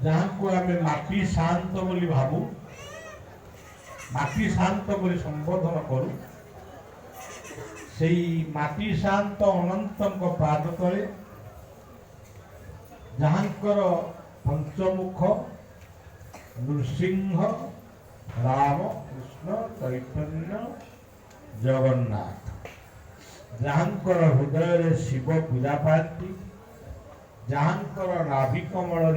जहाँ को आम माटी शांत बोली भावु माटी शांत बोली संबोधन करूँ से माटी शांत अनंत पाद तले जहाँकर पंचमुख नृसिंह राम कृष्ण चैतन्य जगन्नाथ जहाँकर हृदय शिव पूजा पाती जहाँकर नाभि कमल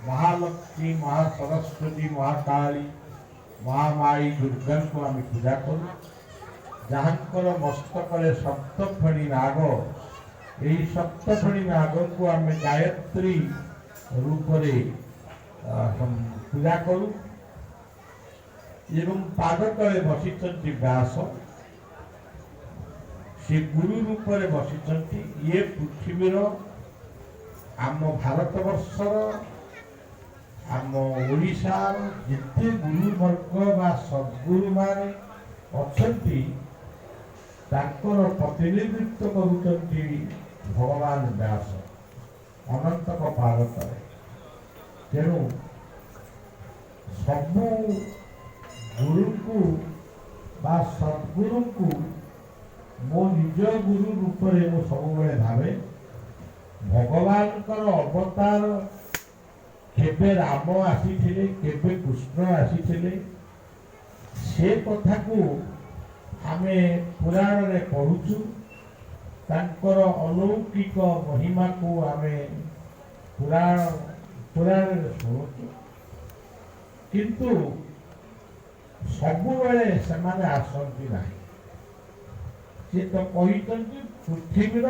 महालक्ष्मी महासरस्वती महाकाली महामाई दुर्गा को आम पूजा करूँ जहाँकर मस्तक सप्तफणी नाग यही सप्तफणी नाग को आम गायत्री रूप पूजा करूँ एवं पाद तले बसी व्यास से गुरु रूप बसी ये पृथ्वीर आम भारतवर्षर आम ओडिशार जिते गुरुवर्ग बा सद्गुरु माने अच्छी प्रतिनिधित्व करुँच भगवान व्यास अनंत पाद तले तेणु सबु गुरु को बा सद्गुरु को मो निज गुरु रूप में सब भावे भगवान अवतार केबे राम आसी केबे कृष्ण आसी से कथा को आमे पुराण रे पढ़ुचु तांकर अलौकिक महिमा को आमे पुराण रे शुणुचु किंतु सबुबले से आसती ना सी तो कहते पृथ्वीर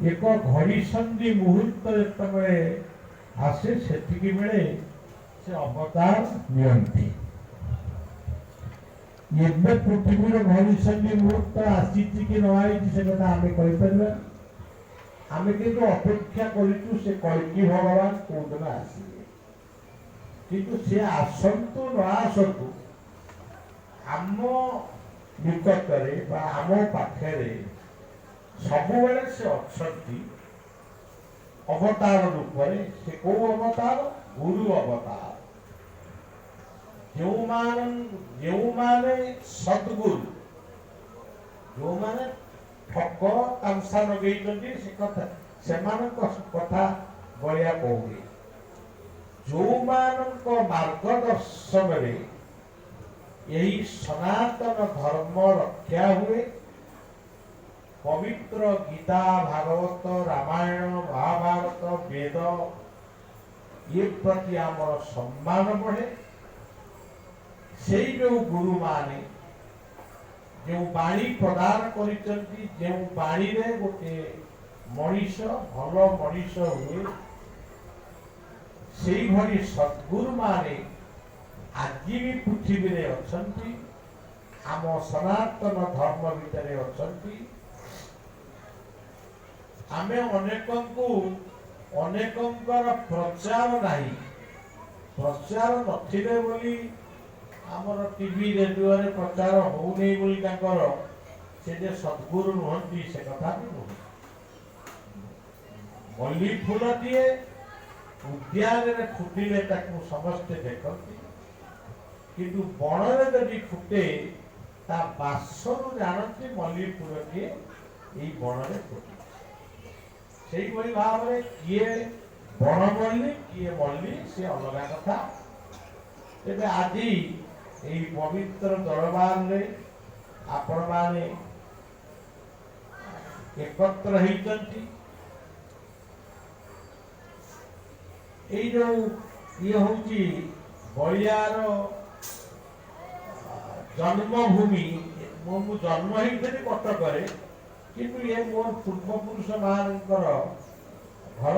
एक घड़ी संधि मुहूर्त जिते आसे सेतिकी बेले से अवतार नियंती एबे पृथ्वीर घड़ी संधि मुहूर्त आसी कि न आई से कथा आम कहीपर आम किंतु अपेक्षा करूँ से कल्कि भगवान कौन आसवे किंतु से आसतु न आसतु आम निकटरे आम पाखे सबुबले से अच्छी अवतार रूप से कौ अवतार गुरु अवतार जो माने सद्गुरु जो माने ठक तामसा लगे से कथा बलिया कहूए जो मार्गदर्शन यही सनातन धर्म रक्षा हुए पवित्र गीता भागवत रामायण महाभारत वेद ये प्रति आमर सम्मान बढ़े से जो गुरु माने जो बाणी प्रदान कर बाणी रे गोटे मनीष भल मनीष हुए से भली सद्गुरु माने आज भी पृथ्वी रे अछंती आम सनातन धर्म भितर अछंती आमे अनेकंकर प्रचार नहीं प्रचार नथिले बोली आमर टीवी रेडियो रे प्रचार होउनी बोली तांकर से जे सद्गुरु नुहंती से कथा नुह मल्ली फूल दिए उद्यान रे फुटिले ताकू समस्ते देखती किंतु बण रे जदि फुटे ता बासरु जानती मल्ली फूल दिए एई बण रे फुटे से भाव में किए बण मल्ली किए मल्ली से अलग कथा तेज आज यही पवित्र दरबार में आपण माने एकत्र होती जो ये हूँ बलियार जन्मभूमि मु जन्म होती कटक किंतु ये मोर पूर्वपुरुष मान घर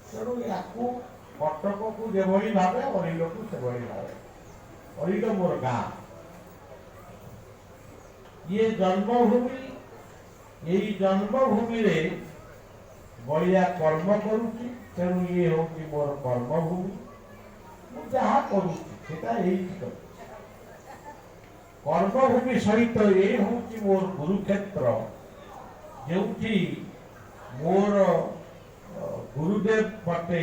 तेणु या कटक को जो भावे अरिल को से भावे अरिल मोर गाँ ये जन्मभूमि यही जन्मभूमि रे बलिया कर्म करुच्ची तेणु ये हूँ मोर कर्मभूमि मुझा करुच्ची कर्मभूमि सहित ये हूँ मोर गुरुक्षेत्र जो मोर गुरुदेव मते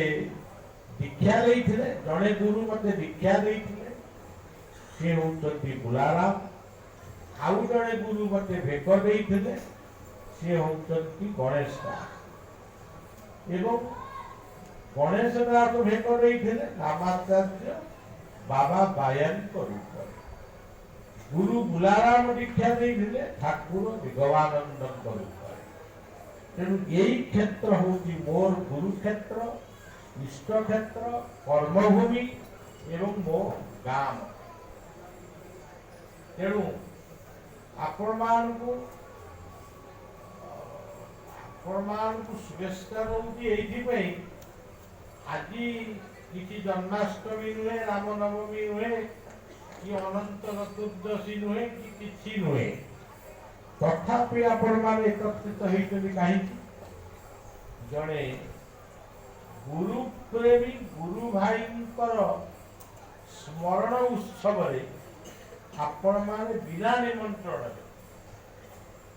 दीक्षा देइथिले जड़े गुरु मते दीक्षा देइथिले से होउचंती बुलाराम आउ जड़े गुरु मते भेक देइथिले से होउचंती गणेश दास एवं गणेश दास भेक देइथिले नामाचार्य बाबा बायन को रूप गुरु बुलाराम दीक्षा देइथिले ठाकुर विगवानंद को रूप तेणु यही क्षेत्र होची मोर गुरु क्षेत्र इष्ट क्षेत्र कर्मभूमि एवं मो गाम तेणु आपण मानकु शुभेच्छा रोची एइथि आज किसी जन्माष्टमी नुहे रामनवमी नुहे कि अनंत चतुर्दशी नुहे कि किछि नुहे तथापि आपण माने एकत्रित होइतली काहे जणे गुरु प्रेमी गुरु भाईंकर स्मरण उत्सव रे आपण माने बिना निमंत्रण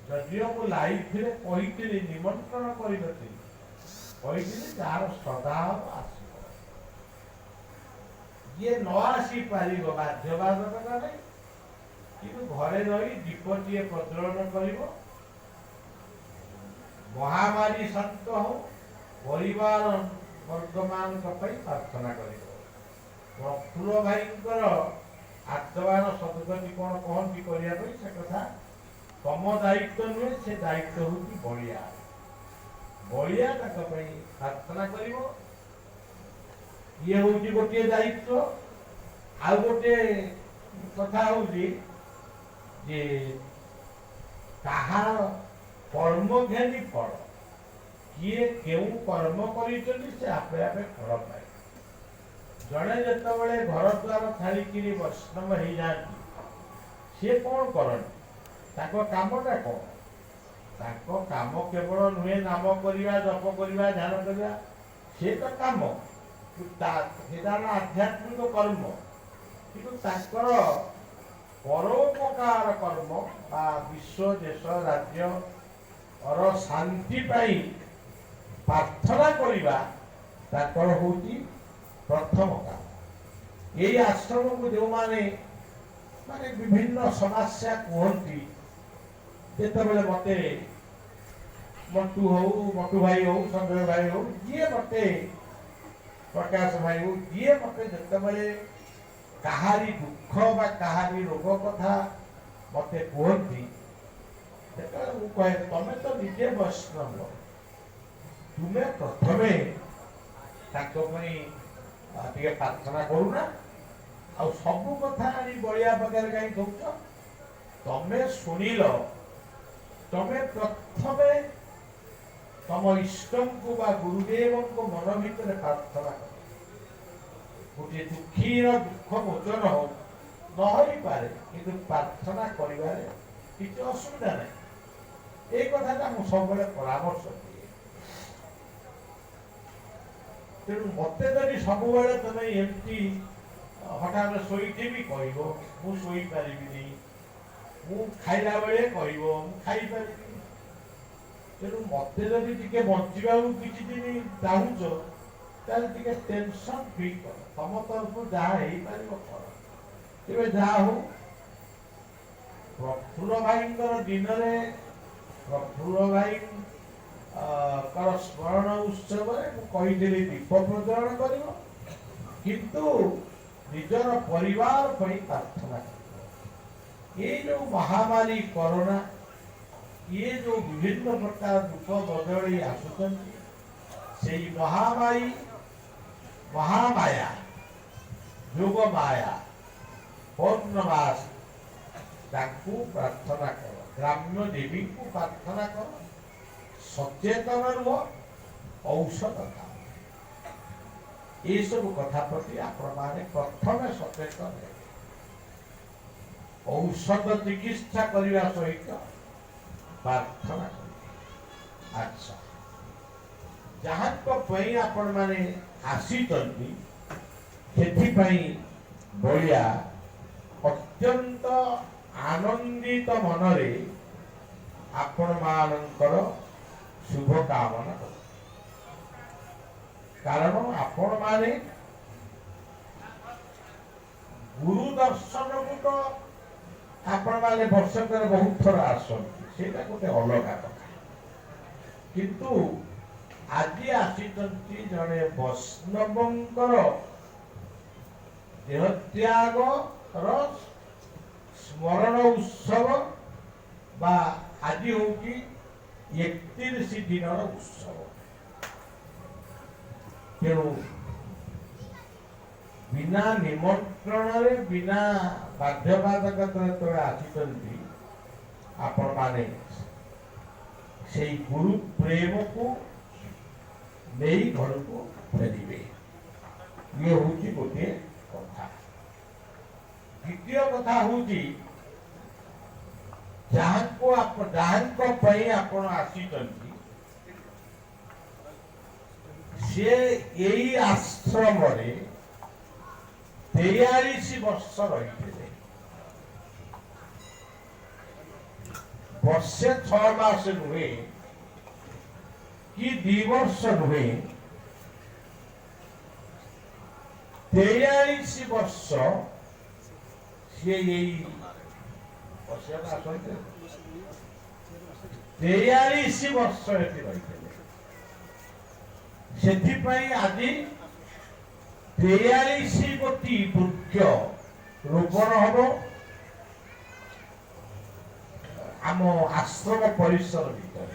जदियो मु लाइव रे कहितली निमंत्रण करिनथि कहितली जार श्रद्धा आसीबो ये न आसी पारिबो बाध्यबाधक नै कि घरे रही दीपटीए प्रज्वलन करिबो महामारी संत हो परिवार वर्गमान प्रार्थना करिबो प्रफुल्ल भाईंकर आत्मान सदगति कौन कहती करिया पई से कथा तम दायित्व नुहे से दायित्व होती बलिया बलिया तक पई प्रार्थना करिबो ये होती गोटे दायित्व आ गोटे कथा होती जे कहार कर्म ज्ञानी फल किए केउ कर्म करिचनी से आपे आपे फल पाए जड़े जिते घर द्वार छाड़ी वैष्णव हो जाती सी कौन करती कामटा कौन ताको काम केवल नुहे नाम करवा जप करवा ध्यान करवा सी तो काम आध्यात्मिक कर्म कि परोपकार कर्म बा विश्व देश राज्य और शांति पाई प्रार्थना करिबा ताकर होती प्रथम काम यही आश्रम को जो माने विभिन्न समस्या कहती जिते मते मटू भाई हो संजय भाई हो जी मते प्रकाश भाई हो जी मते जिते कहारी दुख बा कहारी रोग कथा मते कहती कहे तमें तो निजे वैष्णव तुम्हें प्रथमे प्रार्थना करूना आ सबू कथा बलिया पाखे कहीं दौच तमें शुणिल तमें प्रथमे तम इष्ट को बा गुरुदेव को मन भीतर प्रार्थना कर गोटे दुखीर दुख मोचन हो नई पारे कि प्रार्थना करिवारे किसी असुविधा नहीं ये कथा सब परामर्श दिए तेणु मत जब सब तुम एमती हठात शोथी कह मुई पारि मु खाइला बेले कह तेणु मत जब बचा किसी दिन चाहूच टेंशन फ्री कर तम तरफ जहाँ कर जहाँ हो प्रफुल्ल भाई दिन में प्रफुल्ल भाई स्मरण उत्सव कही दीप प्रज्वलन कर किंतु निजर परिवार प्रार्थना ये जो महामारी कोरोना ये जो विभिन्न प्रकार दुख बदली आसुचन से महामारी महामाया योग माया पौर्णमास प्रार्थना कर ग्राम्य देवी को प्रार्थना कर सचेतन रुह औषध खा ये सब कथा प्रति आपण प्रथम सचेतन औषध चिकित्सा करने सहित प्रार्थना कर अच्छा जहाँ आपण माने आसी बलिया अत्यंत आनंदित मनरे आपण मानकर शुभ कामना कारण आपण माने गुरु दर्शन को तो आपण माने वर्षक बहुत थर आसती से गोटे अलग कथा किंतु आज आसी जड़े वैष्णवंकर देहत्याग स्मरण उत्सव बा आज हूँ 31 दिन उत्सव तेणु बिना निमंत्रण बिना बाध्यबाधक आसी आपण माने से गुरु प्रेम को नहीं घर को फेरिबे ये हूँ गोटे कथा। द्वितीय कथा हूँ जहाँ आपण आसी से यही आश्रम 43 वर्ष रही वर्षे 6 मास नुहे कि 2 वर्ष नुहे 43 वर्ष सी यही 43 वर्ष रही आज 43 गोटी वृक्ष रोपण हम आम आश्रम परिसर भीतर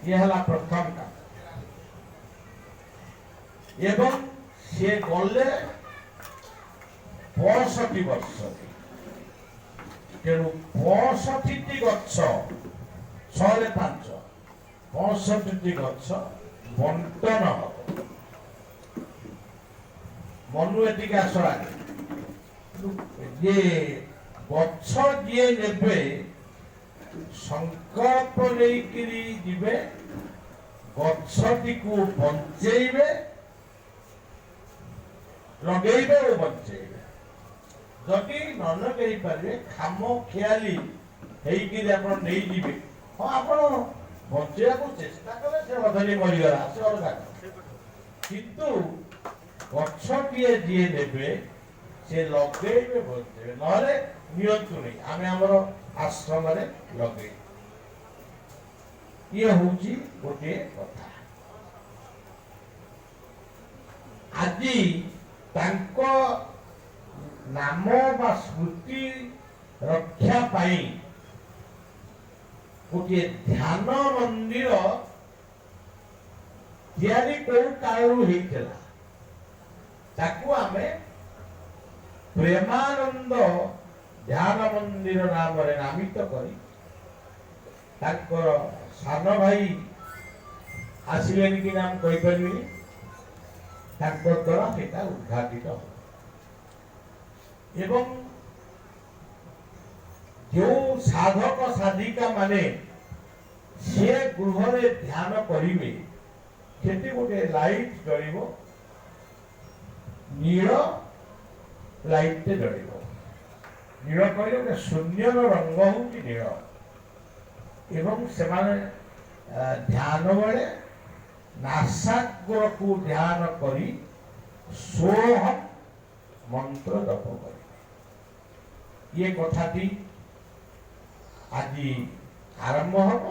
ये हला प्रथम काम एवं से गले 65 वर्ष तेणु 65 गछ 6 5 65 गछ बंटन हम मनु एटिक आस ये गछ जी ने संकल्प लेकिरी जीवे गछटी को बंचेबे लगेबे और बंचेबे जदि न लगे पारे खाम खियाली हेकिरी आपण नहीं जीवे हाँ आपण बंचेया को चेष्टा कले से अधनी मरीगला से अलग किंतु गछटिए जी ने से लगे बंचे ना नियंतु नहीं आम आमर आश्रम लगे ये हूँ गोटे कथा आज नाम बा स्मृति रक्षा पाई गोटे ध्यान मंदिर तैयारी कौ कालू होता ताकू आमे प्रेमानंद ध्यान मंदिर नाम नामित करी सान भाई आसिले कि नाम कहीपरि द्वारा सेटा उद्घाटित हो एवं जो साधक साधिका माने से गृह ध्यान करिवे सेठी गोटे लाइट जलिबो नील लाइट जलिबो नील कहले गोटे शून्य रंग हूँ नील एवं से ध्यान बेले नासाग्र को ध्यान करी सोहम मंत्र जप कर ये कथाटी आज आरंभ हम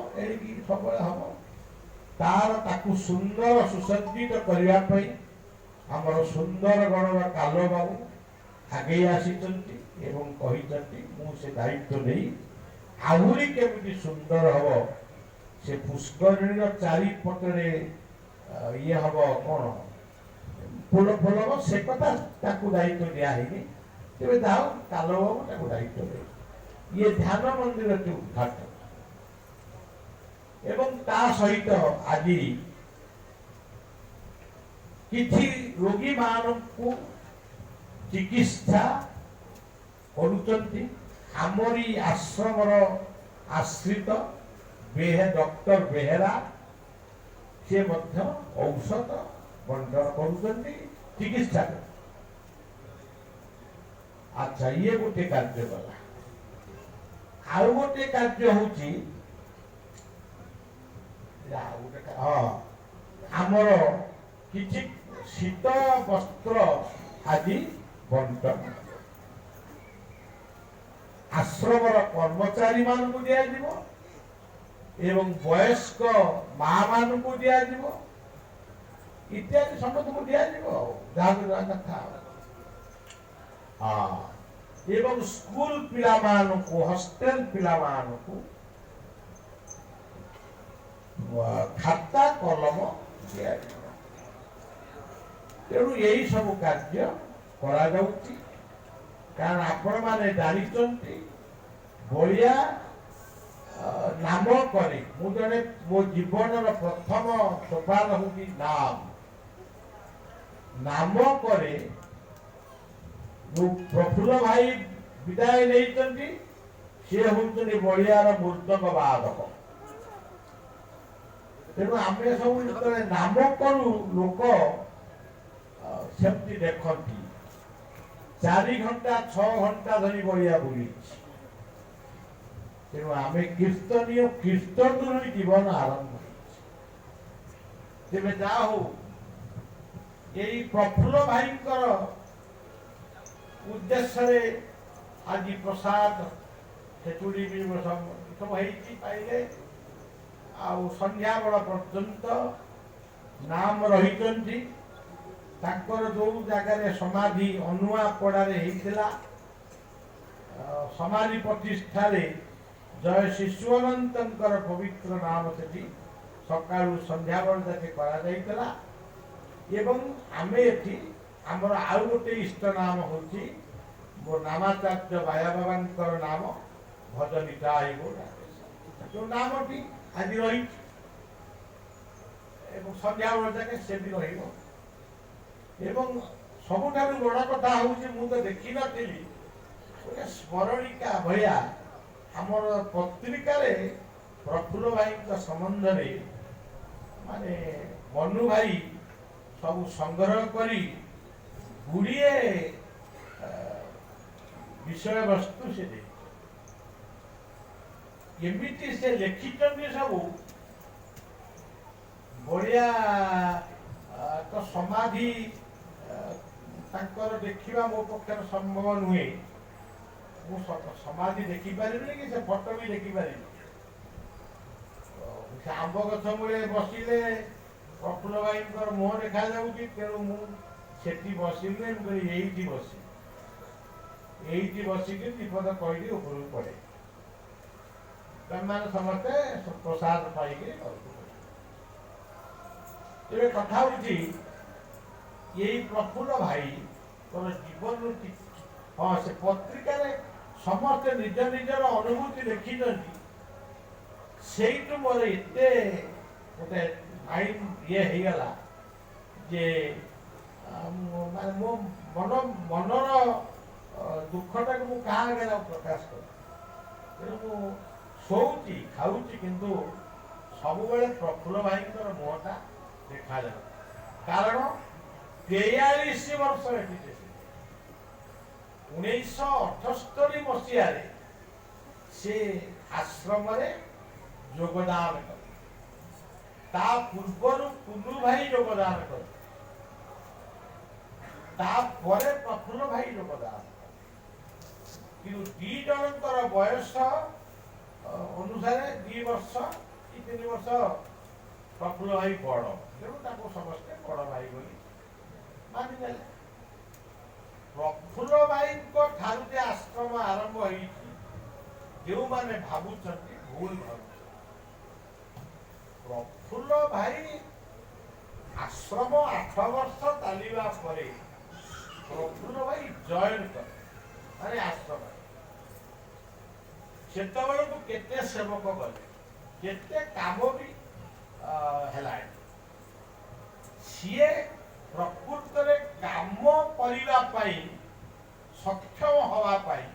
सब हम तार ताकू सुंदर सुसज्जित करने आमर सुंदर गणर कालो बाबू आगे आसी से दायित्व नहीं आहरी केमी सुंदर हम से पुष्करिणी चारिपटे ये हम कौन फूल फूल हम से कथा दायित्व दिखाई तेरे दाओ कालो बाबू दायित्व दे ये ध्यान मंदिर के उद्घाटन एवं ता सहित आज किछि रोगी मानकु चिकित्सा करुचंती आमरी आश्रमर आश्रित डॉक्टर बेहेरा से मध्य औषध बंटन करुचंती चिकित्सा अच्छा ये गोटे कार्य गला आउ गोटे कार्य होची आमर किछि शीत वस्त्र आदि बंटन आश्रम कर्मचारी मान को दिया दिबो एवं वयस्क माँ मान को दिया दिबो इत्यादि समस्त को दिया दिबो जहाँ कथा हाँ एवं स्कूल पिला मान को हॉस्टेल पिला मान को खाता कलम दिया तेणु यही सब कार्य करा जाउची कारण आपण माने जानिचंती बलिया नाम करे मु जने मो जीवन प्रथम सोपान होती नाम करे जो प्रफुल्ल भाई विदाय नहीं सी हूँ बलियार मूर्तक बाधक तेणु आम सब नाम करू लोक सेमती देखती 4 घंटा 6 घंटा धरी बलिया बुली तेणु आम कीर्तनीय कीर्तन जीवन आरंभ तेज जा हो यही प्रफुल्ल भाई उद्देश्य आज प्रसाद खेचुड़ी भी सब पाइले आउ संध्या बेला पर्यंत नाम रही जो जगह समाधि अनुआ पड़ारे होता समाधि प्रतिष्ठा जय शिशुअनंत पवित्र नाम से सका संध्या बेला जाके एवं आम एटी आमर आउ गोटे इष्ट नाम हूँ मो नामाचार्य बाया बाबा नाम भजनिता जो नामटी आज रही संध्या बेला जाके से भी रही सबुठ बड़ कथा हूँ मुझे देखी नी गोटे स्मरणिका भया आमर पत्रिका प्रफुल्ल भाई संबंध माने मनु भाई सब संग्रह करी गुड़िए विषय वस्तु से केमिति से लिखिं सब बढ़िया तो समाधि देखा मो पक्षर संभव नुहे मुझे समाधि देखिपारि कि से फोटो भी देखिपारि आंब गछ मूले बसिले प्रफुल्ल भाई मुह देखा जाऊँगी तेणु मुझे बसिले यही बसिक विपद कहली उपरକୁ पड़े मैंने समस्ते प्रसाद पाई तेरे कथा हूँ यही प्रफुल्ल भाई जीवन हाँ से पत्रिका समस्ते निज निजर अनुभूति लिखी से मोर एत गोटे माइंड ये होगला जे मो मनर दुखटा को क्या प्रकाश कर शोची खाऊची किंतु सब प्रफुल्ल भाई मुहटा देखा जा कारण 43 वर्ष 1978 मसीह से आश्रम योगदान कर पूर्वर कुल्लू भाई योगदान कर प्रफुल्ल भाई योगदान कि 2 जनकर बयस अनुसार 2 वर्ष कि 3 वर्ष प्रफुल्ल भाई बड़ तेणु समस्ते बड़ भाई बोली मानिने प्रफुल्ल भाई ठारू आश्रम आरंभ जो माने भावुंट भूल भाव प्रफुल्ल भाई आश्रम 8 वर्ष चलवा प्रफुल्ल भाई जॉइन कर आश्रम से केते सेवक गले केते काम भी है सी प्रकृत काम करने सक्षम हाँपाई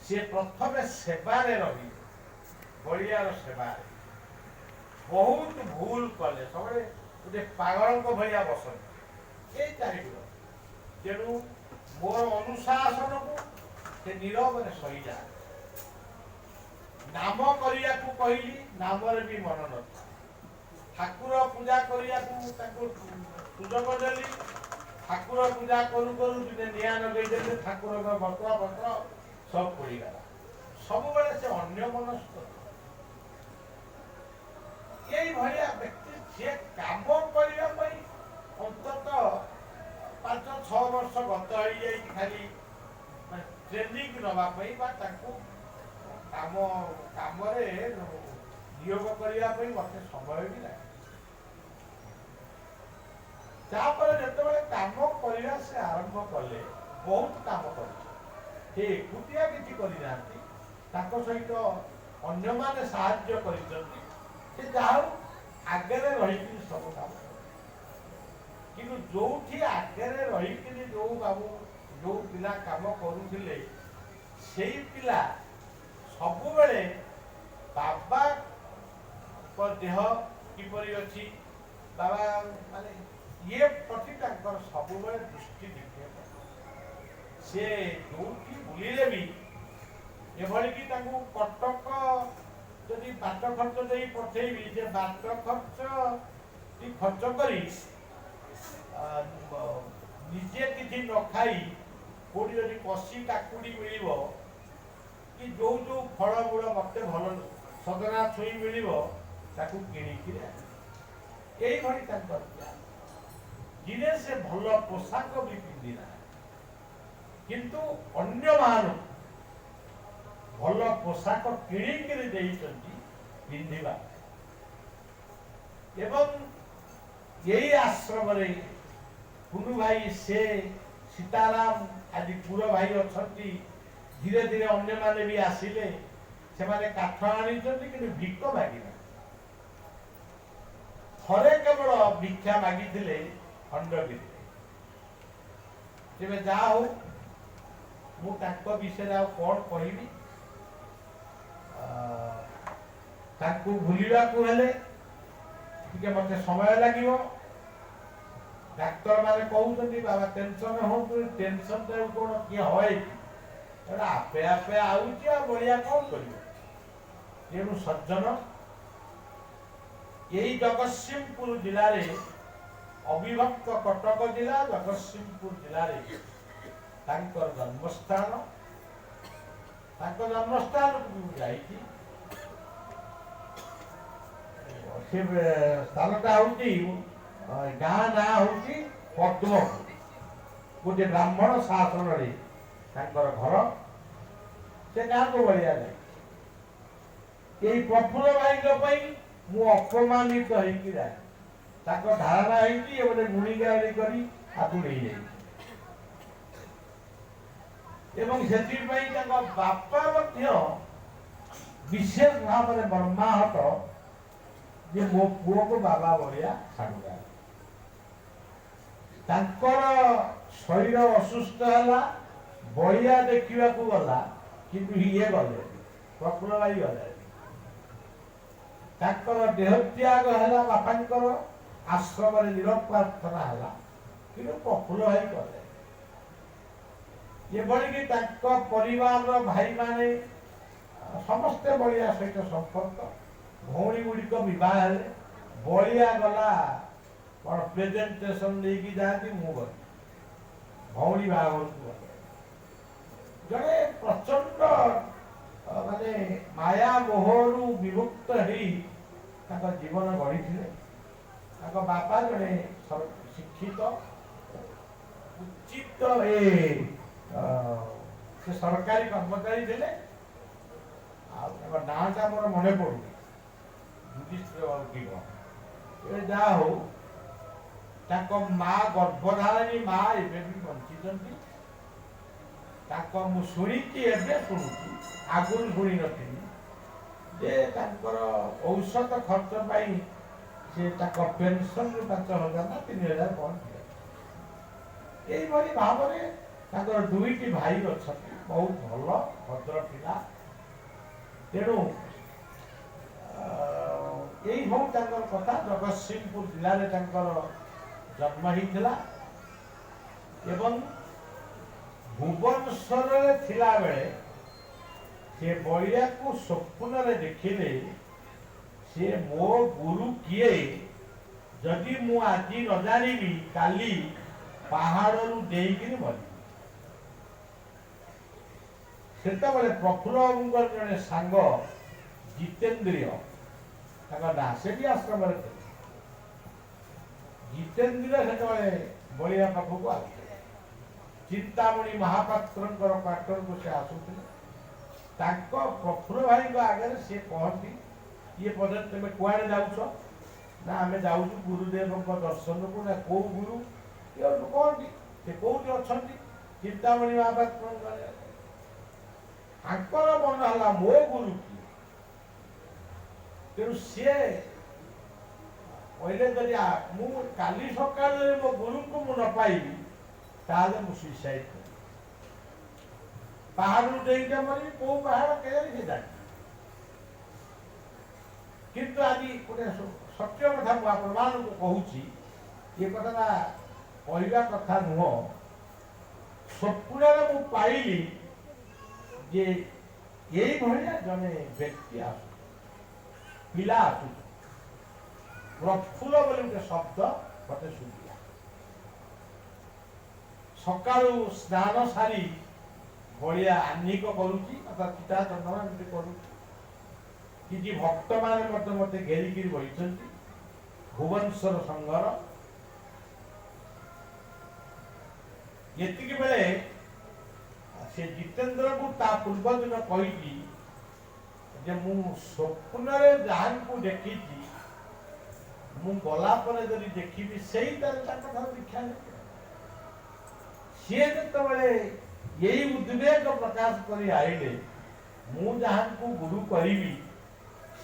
सी प्रथम सेवार रही बलियार सेवार बहुत भूल कले सब गोटे पागल भाया बसत ये चारिगुड़ तेणु मोर अनुशासन को नीरव सही जाए नाम करने को कहली नाम भी मन न ठाकुर पूजा करने सुजोग देली ठाकुर पूजा करू करू दिने निआ लगे ठाकुर बत्र पत्र सब पड़गला सब बेले से अन्य मनस्क यही भाया व्यक्ति सी काम करने अंतत 5-6 वर्ष गत हो जाए खाली ट्रेनिंग नवाई काम काम नियोग करने मत समय भी ना जो काम करने से आरंभ कले बहुत काम कर एकुटिया किसी करना सहित अन्य माने साहाय्य कर आगे रही सब काम कि जो आगे रही जो बाबू जो पिला काम करुले से पिला सब बेले बाबा देह किपरि अच्छी बाबा माने ये प्रति सब दृष्टि देखिए से जो बुलिले भी एभली कि कटक जदि बाट खर्च दे पठेबी जे बाट खर्च खर्च करी निजे किसी न खाई कोड़ी जदि कषि काकुड़ी मिल कि जो जो फल मूल मत भल सजना छुई मिल कि दिने से भल पोशाक भी पिंधिना किंतु अन्य मान भल पोशाक किणिक पिंधा एवं यही आश्रम कुनु भाई से सीताराम आदि पुर भाई अच्छा धीरे धीरे अन्य माने भी आसिले से माने काठ आनी कि भिक मागिना थरे केवल भिक्षा मागिले खंडगिरी तेरे जा हो विषय आ कौन कहबी भूलवा मत समय लगे डाक्तर माने कहते बाबा टेंशन हो टेंशन कौन किए है आपे आपे आउची बढ़िया कौन कर तेणु सज्जन यही जगतसिंहपुर जिले में अविभक्त कटक जिला जगतसिंहपुर जिले में जन्मस्थान जन्मस्थान स्थानटा हूँ गाँ ना हूँ पद्म गोटे ब्राह्मण शासन घर से गाँ को बढ़िया नहीं यही प्रफुल्ल भाई मु अपमानित धारणा है गुणी गाड़ी कर बापा विशेष भाव में मर्माहत जे मो पुओ को बाबा बढ़िया छाड़ूगा शरीर असुस्थ है बढ़िया देखा गला किंतु ये गले प्रफुल्ल भाई गले देह त्याग है बापा आश्रम निरव प्रार्थना है कि प्रफुल्ल भाई कले ये परिवार भाई माने समस्ते बढ़िया सहित संपर्क भौणी गुड़िक बह बढ़िया गला कौन प्रेजेंटेशन लेकिन जाती मुझे भौणी बाहर जड़े प्रचंड माने माया मोहरु विमुक्त हो जीवन गढ़ी बापा जड़े शिक्षित उचित से सरकारी कर्मचारी थे नाटा मोर मन पड़ू जा हो माँ गर्भधारिणी माँ एवं भी बंची शुणी शुणुची आगुरी शुणी नी औषध खर्च पाई से पेंशन 5,000 ना 3,000 कौन यही भाव में दुईटी भाई अच्छा बहुत भल भद्र पिला तेणु यही हूँ कथा जगतसिंहपुर जिले में जन्म होता एवं भुवनेश्वर थिला बेले से बलिया को स्वप्न देखिले से मो गुरु किए जदि मु आज न जानी काली पहाड़ू डेईकि मरी सेतबले प्रफुल्ल बाबूंकर जड़े सांग जितेन्द्रिय ना से भी आश्रम जितेन्द्रिय से बलिया पाखक आ चिंतामणि महापात्र क्वार्टर को से आसुले प्रफुल्ल भाई आगे सी कहती ये पदे तुम कुआड़े जाऊच ना आम जाऊँ गुरुदेव दर्शन को ना कौ गुरु ये कहती से कौटी अच्छा चिंतामणि महापात्र आंकर मन है मो गुरु की तेणु सी कहले जदि मु काली सकाल मो गुरु को मु न पाइबी ताले मु सुइसाइड कर पहाड़ डेईटा मरी कौ पहाड़ के जाए किंतु आज गोटे सत्य कथा मुझे को कहूँ ये कथा कहवा कथा नुह स्वप्न मु पाइली जे यही भाया जने व्यक्ति आसु पिला आसु प्रफुल्ल बोले गोटे शब्द मत शुणिला सकाळु स्नान सारी भलिया आह्निक करुची अर्थात चिता चंदन एमती करुची कि भक्त माने मत घेरिकी बही भुवनेश्वर संघर ये बेले से जितेन्द्र को ता पूर्व दिन कही मु स्वप्न जहां को देखी मु गला जदि देखी से दीक्षा सी जो यही उद्वेग प्रकाश कर आईले मु जहां को गुरु करी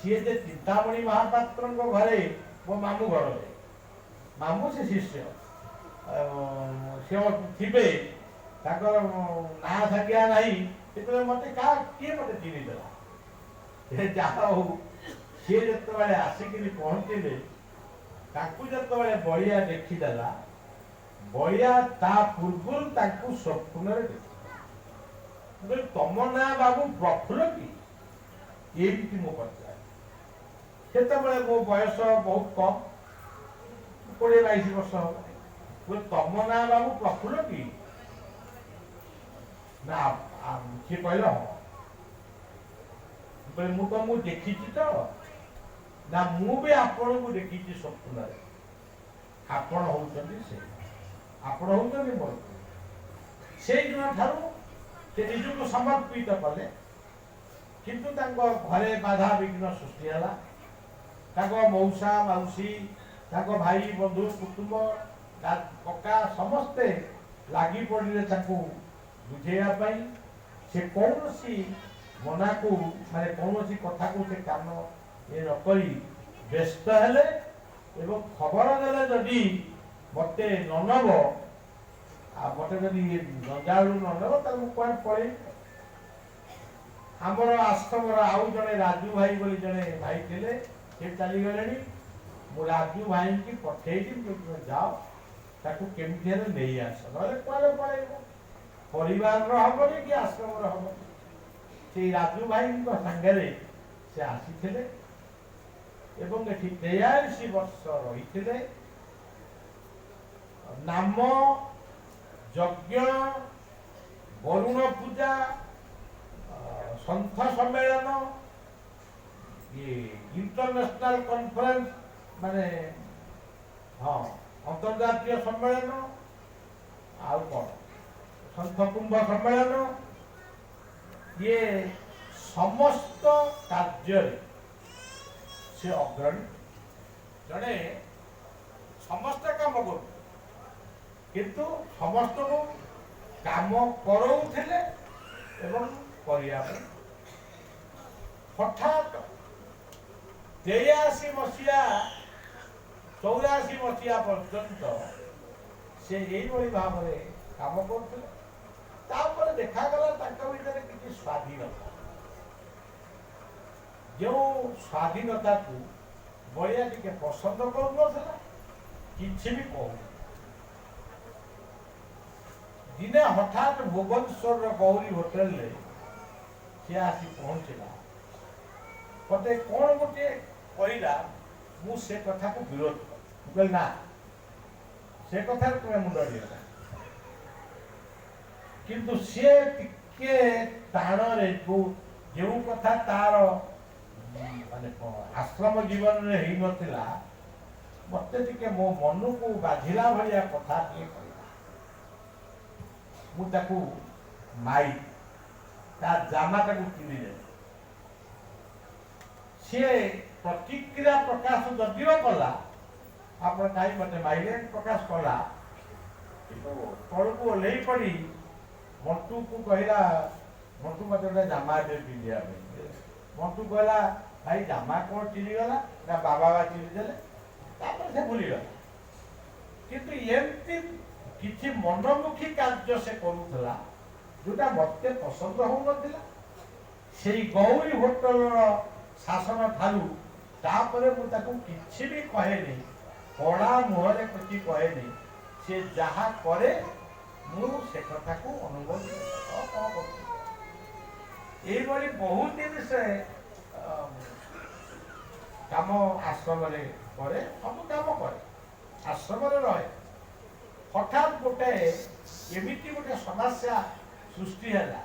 सी जे चिंतामणि महापात्र घरे मो मामू घर मामू से शिष्य थे ना थाकिया नहीं मत किए मत चिन्ह देला जहा हो सी जो आसिक पहुँचले जो बलिया देखीदेला बलिया ता पूर्व स्वप्न देख तुम ना बाबू प्रफुल्ल कि ये मो पचार से मो बयस बहुत कम 20-22 वर्ष हम तुम ना बाबू प्रफुल्ल कि ना सी कहल हाँ मु तुमको देखी तो ना मु भी आपण को देखी स्वप्न आपण होती से आपण होती मोर से दिन ठारू से निजक समर्पित कले किंतु घरे बाधा विघ्न सृष्टि है मौसा मौसी भाई बंधु कुटुंब कका समस्ते लगी पड़े बुझेगा से कौन सी मना को माने कौन सी कथा को से कान ये नकरी व्यस्त हेले एवं खबर देले जदि मते ननब आ मते जदि गंगालू ननब तब कौन पड़े आमर आश्रम आउ जड़े राजू भाई बोली जड़े भाई थे से चली गले मु राजू भाई की पठे जाओ ताकू केमती नहीं आस ना कड़े पड़े परिवार हमनी कि आश्रम हमनी से राजू भाई सांगे से आसी एवं ये 43 वर्ष रही नाम यज्ञ वरुण पूजा संथ सम्मेलन ये इंटरनेशनल कॉन्फ्रेंस माने हाँ अंतर्जातीय सम्मेलन आउ कौन संत कुंभ सम्मेलन ये समस्त कार्य से अग्रणी जड़े समस्त काम कर किंतु समस्त को काम करोउथिले एवं करिया हठात 83 मसीहा 84 मसीहा पर्यंत से यही भाव में काम करते देखागला भर किसी स्वाधीनता जो स्वाधीनता को बलिया टिके पसंद करूनला किसी भी कहू दिने हठात भुवनेश्वर गौरी होटेल सी आसी पहुंचला मत कौन गोटे कहला मु से कथा को विरोध कर କହିଲି ନା ସେ କଥାରେ ତୁମେ ମୁଣ୍ଡ ଦିଅ ନା, କିନ୍ତୁ ସିଏ ଟିକେ ତାଣରେ ଯେଉଁ କଥା ତାର ମାନେ ଆଶ୍ରମ ଜୀବନରେ ହେଇନଥିଲା, ମତେ ଟିକେ ମୋ ମନକୁ ବାଜିଲା ଭଳିଆ କଥା ଟିକେ କହିଲା। ମୁଁ ତାକୁ ମାଇ ତା ଜାମାଟାକୁ କିଣିଦେଲି। ସିଏ ପ୍ରତିକ୍ରିୟା ପ୍ରକାଶ ଯଦିଓ କଲା, ଆପଣ କାହିଁ ମତେ ମାଇଲେ ପ୍ରକାଶ କଲା, କିନ୍ତୁ ତଳକୁ ଓହ୍ଲେଇ ପଡ଼ି ମଣ୍ଟୁକୁ କହିଲା, ମଣ୍ଟୁ ମତେ ଗୋଟେ ଜାମା ଦେ ପିନ୍ଧିବା ପାଇଁ। ମଣ୍ଟୁ କହିଲା, ଭାଇ ଜାମା କ'ଣ ଚିରିଗଲା ନା ବାବା ଚିରିଦେଲେ। ତାପରେ ସେ ଭୁଲିଗଲା। କିନ୍ତୁ ଏମିତି କିଛି ମନମୁଖୀ କାର୍ଯ୍ୟ ସେ କରୁଥିଲା ଯୋଉଟା ମତେ ପସନ୍ଦ ହଉନଥିଲା। ସେଇ ଗୌରୀ ହୋଟେଲର ଶାସନ ଠାରୁ ତାପରେ ମୁଁ ତାକୁ କିଛି ବି କହେନି, କଳା ମୁହଁରେ କିଛି କହେନି। ସେ ଯାହା କରେ ମୁଁ ସେ କଥାକୁ ଅନୁଭବ କ'ଣ କରୁଛି। ଏଇଭଳି ବହୁତ ଦିନ ସେ କାମ ଆଶ୍ରମରେ କରେ, ସବୁ କାମ କରେ, ଆଶ୍ରମରେ ରହେ। ହଠାତ୍ ଗୋଟେ ଏମିତି ଗୋଟେ ସମସ୍ୟା ସୃଷ୍ଟି ହେଲା,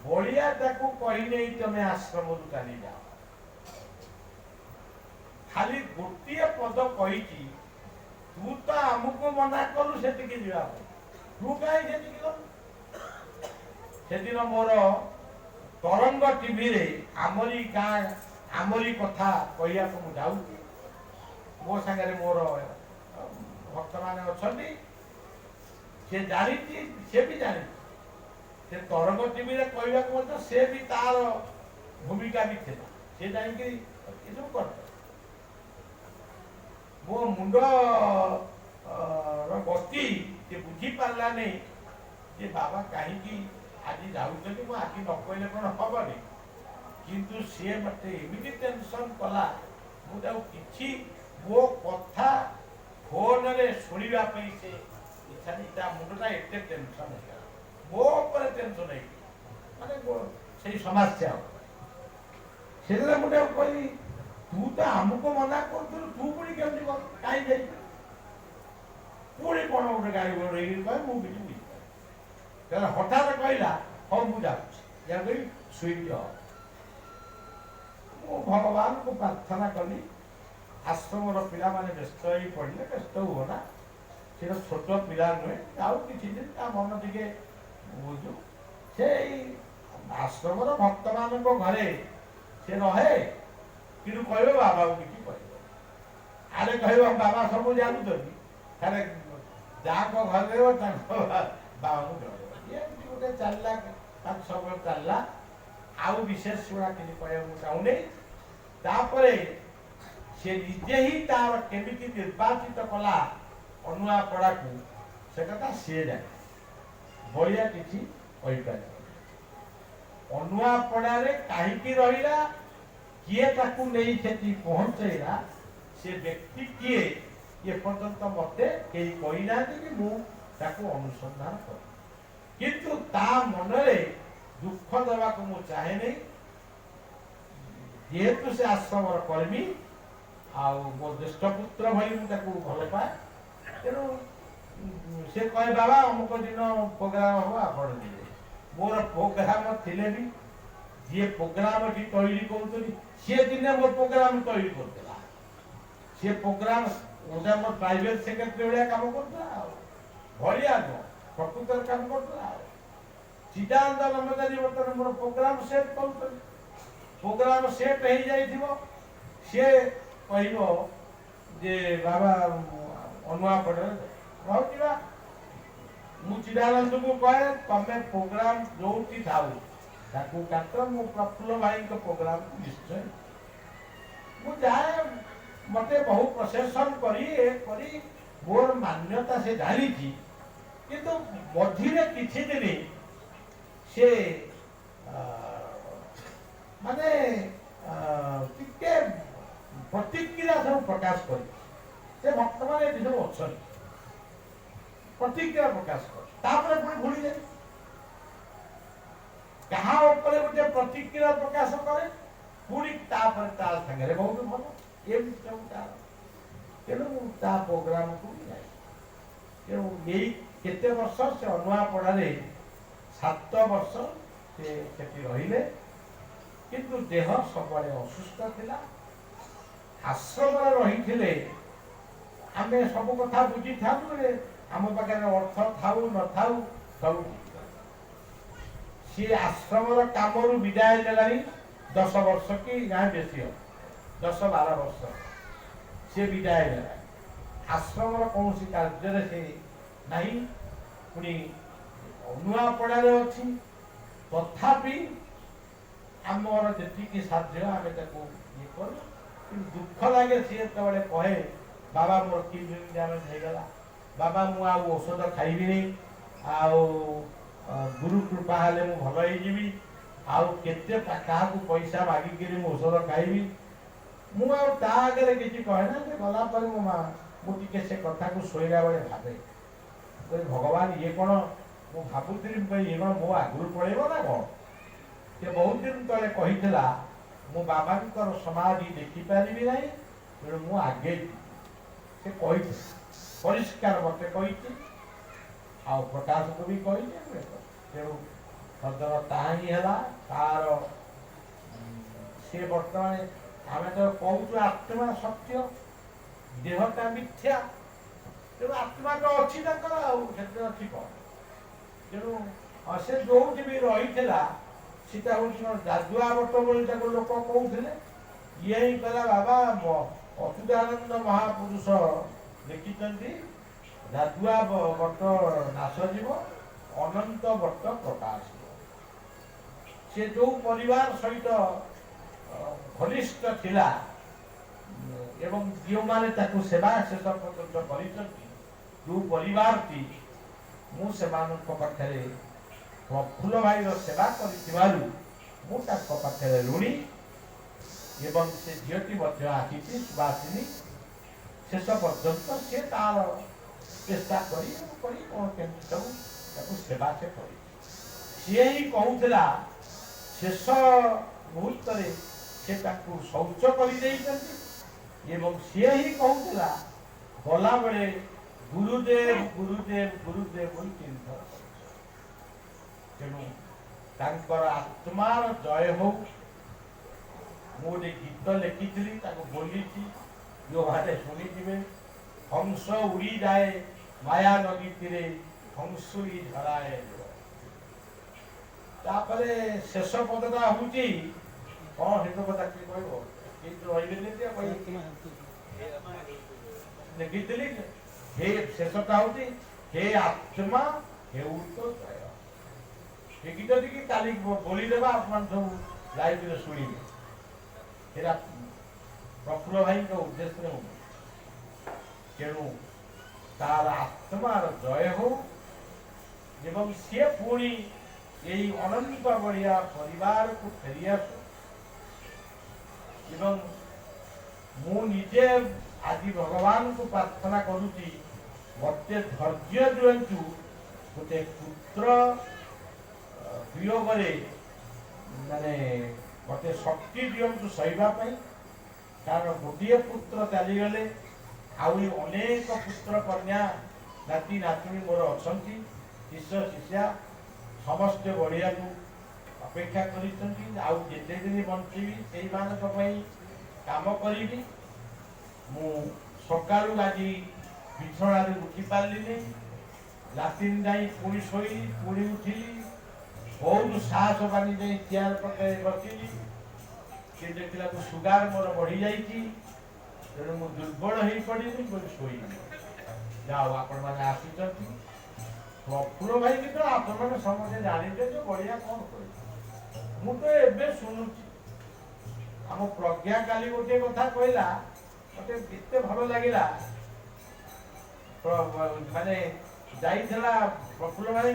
ବଳିଆ ତାକୁ କହିନେଇ ତମେ ଆଶ୍ରମରୁ ଚାଲିଯାଅ। ଖାଲି ଗୋଟିଏ ପଦ କହିଛି, ତୁ ତ ଆମକୁ ମନା କଲୁ ସେଠିକି ଯିବା ପାଇଁ, ତୁ କାହିଁ ସେଠିକି ଗଲୁ। ସେଦିନ ମୋର ତରଙ୍ଗ ଟିଭିରେ ଆମରି ଗାଁ ଆମରି କଥା କହିବାକୁ ମୁଁ ଯାଉଛି। ମୋ ସାଙ୍ଗରେ ମୋର ଭକ୍ତମାନେ ଅଛନ୍ତି। ସେ ଜାଣିଛି, ସେ ବି ଜାଣିଛି। ସେ ତରଙ୍ଗ ଟିଭିରେ କହିବାକୁ ମଧ୍ୟ ସେ ବି ତାର ଭୂମିକା ବି ଥିଲା। ସେ ଯାଇକି ଏସବୁ କରିଥାଏ। ମୋ ମୁଣ୍ଡ ଗତି ସେ ବୁଝିପାରିଲାନି ଯେ ବାବା କାହିଁକି ଆଜି ଯାଉଛନ୍ତି। ମୁଁ ଆଜି ନ କହିଲେ କ'ଣ ହବନି, କିନ୍ତୁ ସିଏ ମତେ ଏମିତି ଟେନସନ୍ କଲା, ମୁଁ ତାକୁ କିଛି ମୋ କଥା ଫୋନରେ ଶୁଣିବା ପାଇଁ ସେ ଇଚ୍ଛା ନାହିଁ। ତା ମୁଣ୍ଡଟା ଏତେ ଟେନସନ୍ ହେଇଗଲା, ମୋ ଉପରେ ଟେନସନ୍ ହେଇଗଲା, ମାନେ ସେଇ ସମସ୍ୟା। ସେଦିନ ମୁଁ ତାକୁ କହିଲି, ତୁ ତ ଆମକୁ ମନା କରୁଥିଲୁ, ତୁ ପୁଣି କେମିତି କାହିଁ ଯାଇଥିଲୁ। ପୁଣି କ'ଣ ଗୋଟେ ଗାଡ଼ି ଗୋଡ଼େଇକି କହେ, ମୁଁ କିଛି ବୁଝିପାରେ। ହଠାତ୍ କହିଲା, ହଉ ମୁଁ ଯାଉଛି, ଏହା କହି ସୁଇଚ୍ ଅଫ୍। ମୁଁ ଭଗବାନଙ୍କୁ ପ୍ରାର୍ଥନା କଲି, ଆଶ୍ରମର ପିଲାମାନେ ବ୍ୟସ୍ତ ହେଇ ପଡ଼ିଲେ, ବ୍ୟସ୍ତ ହୁଅ ନା, ସେ ଛୋଟ ପିଲା ନୁହେଁ, ଆଉ କିଛି ଦିନ ତା ମନ ଟିକେ ବୁଝୁ। ସେଇ ଆଶ୍ରମର ଭକ୍ତମାନଙ୍କ ଘରେ ସେ ରହେ, କିନ୍ତୁ କହିବ ବାବାକୁ କିଛି କହିବ। ଆରେ କହିବ ବାବା ସବୁ ଜାଣୁଛନ୍ତି, ତାହେଲେ ଯାହାଙ୍କ ଘରେ ରହିବ ତାଙ୍କ ବାବାଙ୍କୁ ଜଣେଇବ। ଏମିତି ଗୋଟେ ଚାଲିଲା, 5-6 ବର୍ଷ ଚାଲିଲା। ଆଉ ବିଶେଷ ଗୁଡ଼ା କିଛି କହିବାକୁ ଚାହୁଁନି। ତାପରେ ସେ ନିଜେ ହିଁ ତାର କେମିତି ନିର୍ବାଚିତ କଲା ଅନୁଆପଡ଼ାକୁ, ସେ କଥା ସିଏ ଜାଣେ, ବଳିଆ କିଛି କହିପାରିବ। ଅନୁଆପଡ଼ାରେ କାହିଁକି ରହିଲା, କିଏ ତାକୁ ନେଇ ସେଠି ପହଞ୍ଚେଇଲା, ସେ ବ୍ୟକ୍ତି କିଏ, ଏ ପର୍ଯ୍ୟନ୍ତ ମତେ କେହି କହିନାହାନ୍ତି କି ମୁଁ ତାକୁ ଅନୁସନ୍ଧାନ କରେ। କିନ୍ତୁ ତା ମନରେ ଦୁଃଖ ଦେବାକୁ ମୁଁ ଚାହେଁନି। ଯେହେତୁ ସେ ଆଶ୍ରମର କର୍ମୀ, ଆଉ ମୋ ଜ୍ୟେଷ୍ଠ ପୁତ୍ର ଭଳି ମୁଁ ତାକୁ ଭଲ ପାଏ, ତେଣୁ ସେ କହେ ବାବା ଅମୁକ ଦିନ ପ୍ରୋଗ୍ରାମ ହବ, ଆପଣ ଯିବେ। ମୋର ପ୍ରୋଗ୍ରାମ ଥିଲେ ବି ଯିଏ ପ୍ରୋଗ୍ରାମଟି ତୈରି କରୁଛନ୍ତି, ସିଏ ଦିନେ ମୋ ପ୍ରୋଗ୍ରାମ ତୈରି କରୁଥିଲା। ସିଏ ପ୍ରୋଗ୍ରାମ ଗୋଟେ ମୋ ପ୍ରାଇଭେଟ ସେକ୍ରେଟାରୀ ଭଳିଆ କାମ କରୁଥିଲା, ଆଉ ଭଳିଆ ନୁହଁ, ପ୍ରକୃତରେ କାମ କରୁଥିଲା। ଆଉ ଚିଦାନନ୍ଦ ନନ୍ଦଚାରୀ ବର୍ତ୍ତମାନ ମୋର ପ୍ରୋଗ୍ରାମ ସେଟ୍ କରୁଛନ୍ତି। ପ୍ରୋଗ୍ରାମ ସେଟ୍ ହେଇଯାଇଥିବ, ସିଏ କହିବ ଯେ ବାବା ଅନୁଆପଡ଼ାରେ ରହୁଥିବା। ମୁଁ ଚିଦାନନ୍ଦକୁ କହେ, ତମେ ପ୍ରୋଗ୍ରାମ ଯୋଉଠି ଥାଉ ତାକୁ କାଟ, ମୁଁ ପ୍ରଫୁଲ୍ଲ ଭାଇଙ୍କ ପ୍ରୋଗ୍ରାମକୁ ନିଶ୍ଚୟ ମୁଁ ଯାଏ। ମତେ ବହୁ ପ୍ରସେସନ କରି ମୋର ମାନ୍ୟତା ସେ ଜାଣିଛି। କିନ୍ତୁ ମଝିରେ କିଛି ଦିନ ସେ ମାନେ ଟିକେ ପ୍ରତିକ୍ରିୟା ସବୁ ପ୍ରକାଶ କରି, ସେ ଭକ୍ତମାନେ ଏଠି ସବୁ ଅଛନ୍ତି, ପ୍ରତିକ୍ରିୟା ପ୍ରକାଶ କରି ତାପରେ ପୁଣି ଭୁଲି ଯାଏ। କାହା ଉପରେ ଗୋଟେ ପ୍ରତିକ୍ରିୟା ପ୍ରକାଶ କରେ, ପୁଣି ତାପରେ ତା ସାଙ୍ଗରେ ବହୁତ ଭଲ, ଏମିତି ସବୁ ତାର। तेणु ता प्रोग्राम को जाए तेणु यही केते वर्ष से अनुआपड़े 7 वर्ष से रहिले किंतु देह सब असुस्थ थिला आश्रम रही आम सब कथा बुझी था आम पाखे अर्थ थाऊ न थाऊ सब सी आश्रम काम विदाय देलानी 10 वर्ष कि ना बेसी 10-12 वर्ष सी विदाय देला आश्रम कौन कार्य से नहीं पुणी अनुआपड़ा अच्छी तथापि आमर जी साध्य आम ये कर दुख लगे सी कहे बाबा मोर 3 दिन डैमेज होगला बाबा मु औषध खाइबी गुरु कृपा हेले मु भल होइजिबी केते काहाकू पैसा मागिक औषध खाइबी मु आगे किसी कहे ना गला पर मुझे से कथा को शोला बेले भावे भगवान ये कौन मु भावुली ये कौन मो आगु पड़ेब ना कौन से बहुत दिन तले कही मु बाबा समाधि देखिपारि ना तेणु मु आगे से कही परिष्कार मत कही प्रकाश को भी कही तेणु सदर ताही है तार सी बर्तमान आम तो कहूँ आत्मा सत्य देहटा मिथ्या तेणु आत्मा तो अच्छी अच्छी कौन तेणु से जो भी रही सीटा हूँ जादुआ बट बोली लोक कहते ये ही कहला बाबा अच्युतानंद महापुरुष लिखिं जादुआ बट नाश जीव अनंत बट प्रकाश से जो परिवार सहित घनिष्ठ थिला एवं जो माने ताकू सेवा शेष पर्यंत कर जो परिवार टी मुझे पाखे प्रफुल्ल भाई सेवा कर ऋणी एवं से झीटी आसी सुभाषिनी शेष पर्यंत सी तार चेष्टा सब सेवा से कर सी ही कहूला शेष मुहूर्त से शौच कर सी ही कहूला गला बेले गुरुदेव गुरुदेव गुरुदेव बोली 3 थर तेणु आत्मार जय हो मुझे गीत लिखी बोली जो भाषे शुणी हंस उड़ी जाए माया नदी तीरे हंसुरी झड़ाए तापरे शेष पदटा हूँ कौन हेतु कथा किए कह लिखी हे शेषटा हूँ हे आत्मा हे तो जय गीत टी काली बोलीदेवा आप सब लाइव शुणे प्रफुल्ल भाई उद्देश्य तेणु तार आत्मार जय हो एवं सी पुणी यही अनंत बढ़िया परिवार को फेरी आस मु निजे आज भगवान को प्रार्थना करुच्ची मत धैर्य दिंतु गोटे पुत्र वियोग माने मत शक्ति दिंतु सहीवाई कारण गोटे पुत्र चलीगले अनेक पुत्र कन्या नाती नातुणी मोर अच्छा शिष्य शिष्या समस्ते बढ़िया को अपेक्षा करते दिन बंचीबी से काम करी मु सकालू आज बिछणा उठी पार्ली लाट्रिन जाई पुणी शोली पुणी उठिली बहुत साहस बानी जाए चेयर पकड़ बसिली कि देखला सुगार मोर बढ़ी जाइए तेणु मु दुर्बल हो पड़ी बोली शोई जाओ आपण मैंने आसी प्रफुल्ल भाई की तो आप समझे जानते जो बढ़िया कौन कर मुझे एवं शुणुची आम प्रज्ञा काली गोटे कथा कहला मत एत भल लगे माने जाइला प्रफुल्ल भाई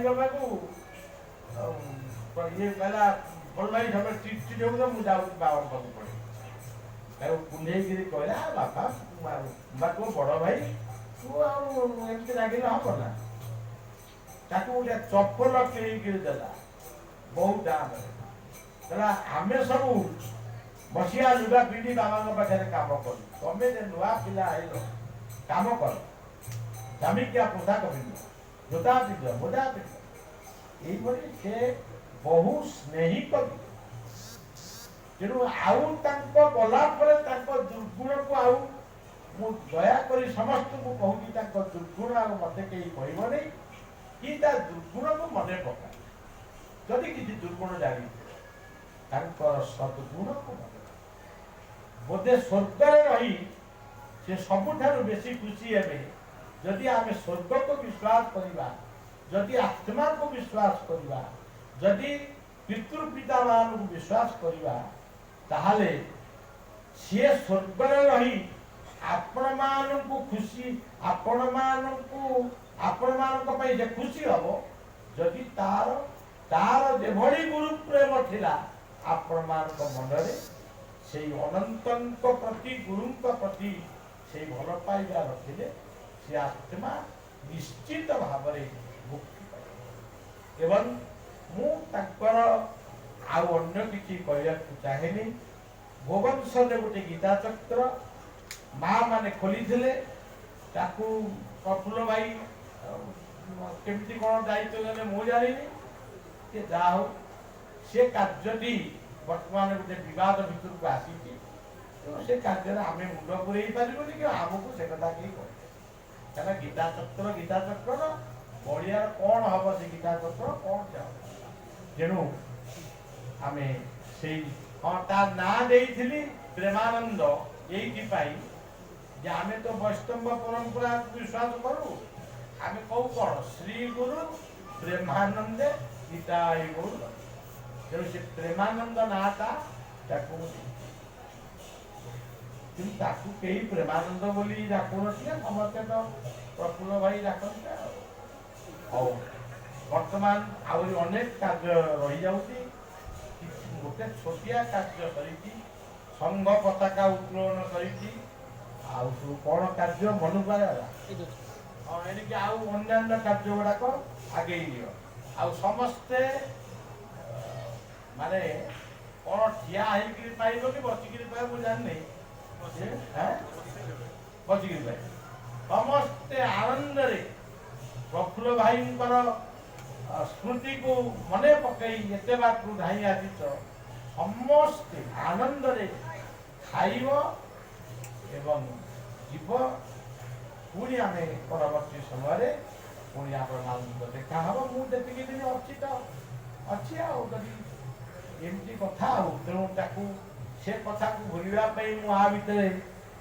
पाक ये कहला भल भाई सब चिट हो मुझे बाबा पाक पड़े कुंडेगिरी कहला बापा बापू बड़ भाई तू आमती लगे हम ना ताकू गोटे चप्पल किणीदेला बहुत दाम आम सब बसिया लुगा पीढ़ी बाबा पाखे काम कर तुम नुआ पिला आइल काम कर दामिकिया पोशाक पिंध जोता पिंध मोजा पिंध यही से बहु स्नेही कवि तेणु आउ गला दुर्गुण को आउ मु दया कर समस्त को कहूँ दुर्गुण आ मत कहीं कहब नहीं कि दुर्गुण को मन पका जदि किसी दुर्गुण जानी सद्गुण को मन बोधे स्वर्ग रही से सबुठार बेसी खुशी हे जदि आम स्वर्ग को विश्वास करवा जदि आत्मा को विश्वास करवा जदि पितृपिता मान को विश्वास करवा ताहले सी स्वर्ग रही आपण मान को खुशी आपण मान से खुशी हम जदि तार तार जेभली गुरु प्रेम थिला आपण मान मन से अनंत प्रति गुरु प्रति से भल पाइबा रखिले से आत्मा निश्चित भाव मुक्ति पाए एवं मुझर आउ अन्य किसी कहना चाहेनी भुवनेश्वर गोटे गीता चक्र माँ माने खोली प्रफुल्ल भाई केमती कौन दायित्व देने मु जानी जा हो से कार्य वर्तमान गोटे विवाद भितर को आसी से कार्य आम मुंड पुरे पार्बनी कि आमको से कथा कहीं कह गीता चक्र बढ़िया कौन हम से गीता चक्र कौन तेणु आम से हाँ तार ना देली प्रेमानंद ये आम तो वैष्णव परंपरा विश्वास करूँ आम कहू कौन श्री गुरु प्रेमानंदे गीता गुरु तेणु से प्रेमानंद नाटा कई प्रेमानंद बोली डाकु नमस्ते तो प्रफुल्ल भाई डाकते बर्तमान आहरी अनेक कार्य रही जाऊँगी गोटे छोटिया कार्य कर संघ पताका उत्तोलन कर कौन कार्य मन पाला हाँ एणिक अन्य कार्य गुड़ाक आगे आउ समस्ते माने कौन ठिया पाइब कि बचिकी पाइब मुझे जानी बचिकी पाइब समस्ते आनंद प्रफुल्ल भाई स्मृति को मन पकई एत बात धाई आसी समस्ते आनंद खाइब एवं जीव पुणी आम परवर्ती समय पुणी आप देखा हम मुझे दिन अच्छी तो अच्छी एमती कथा तेणु से कथा को भूलवा भितर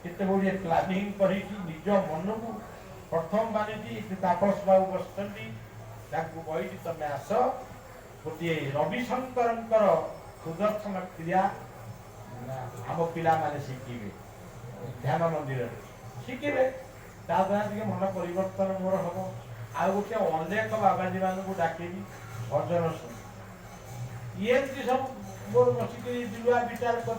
केते गुड़े प्लानिंग कर निज मन को प्रथम मानी तापस बाबू बसती कही तुम आस गोटे रविशंकर सुदर्शन क्रिया आम पिला माने शिखे ध्यान मंदिर शिखे ताद्वारा टे मन परिवर्तन मोर हम आउ गोटे अनेक बाबाजी मान को डाकेबी भजन शुण ये सब मोर बसिक जुआ विचार कर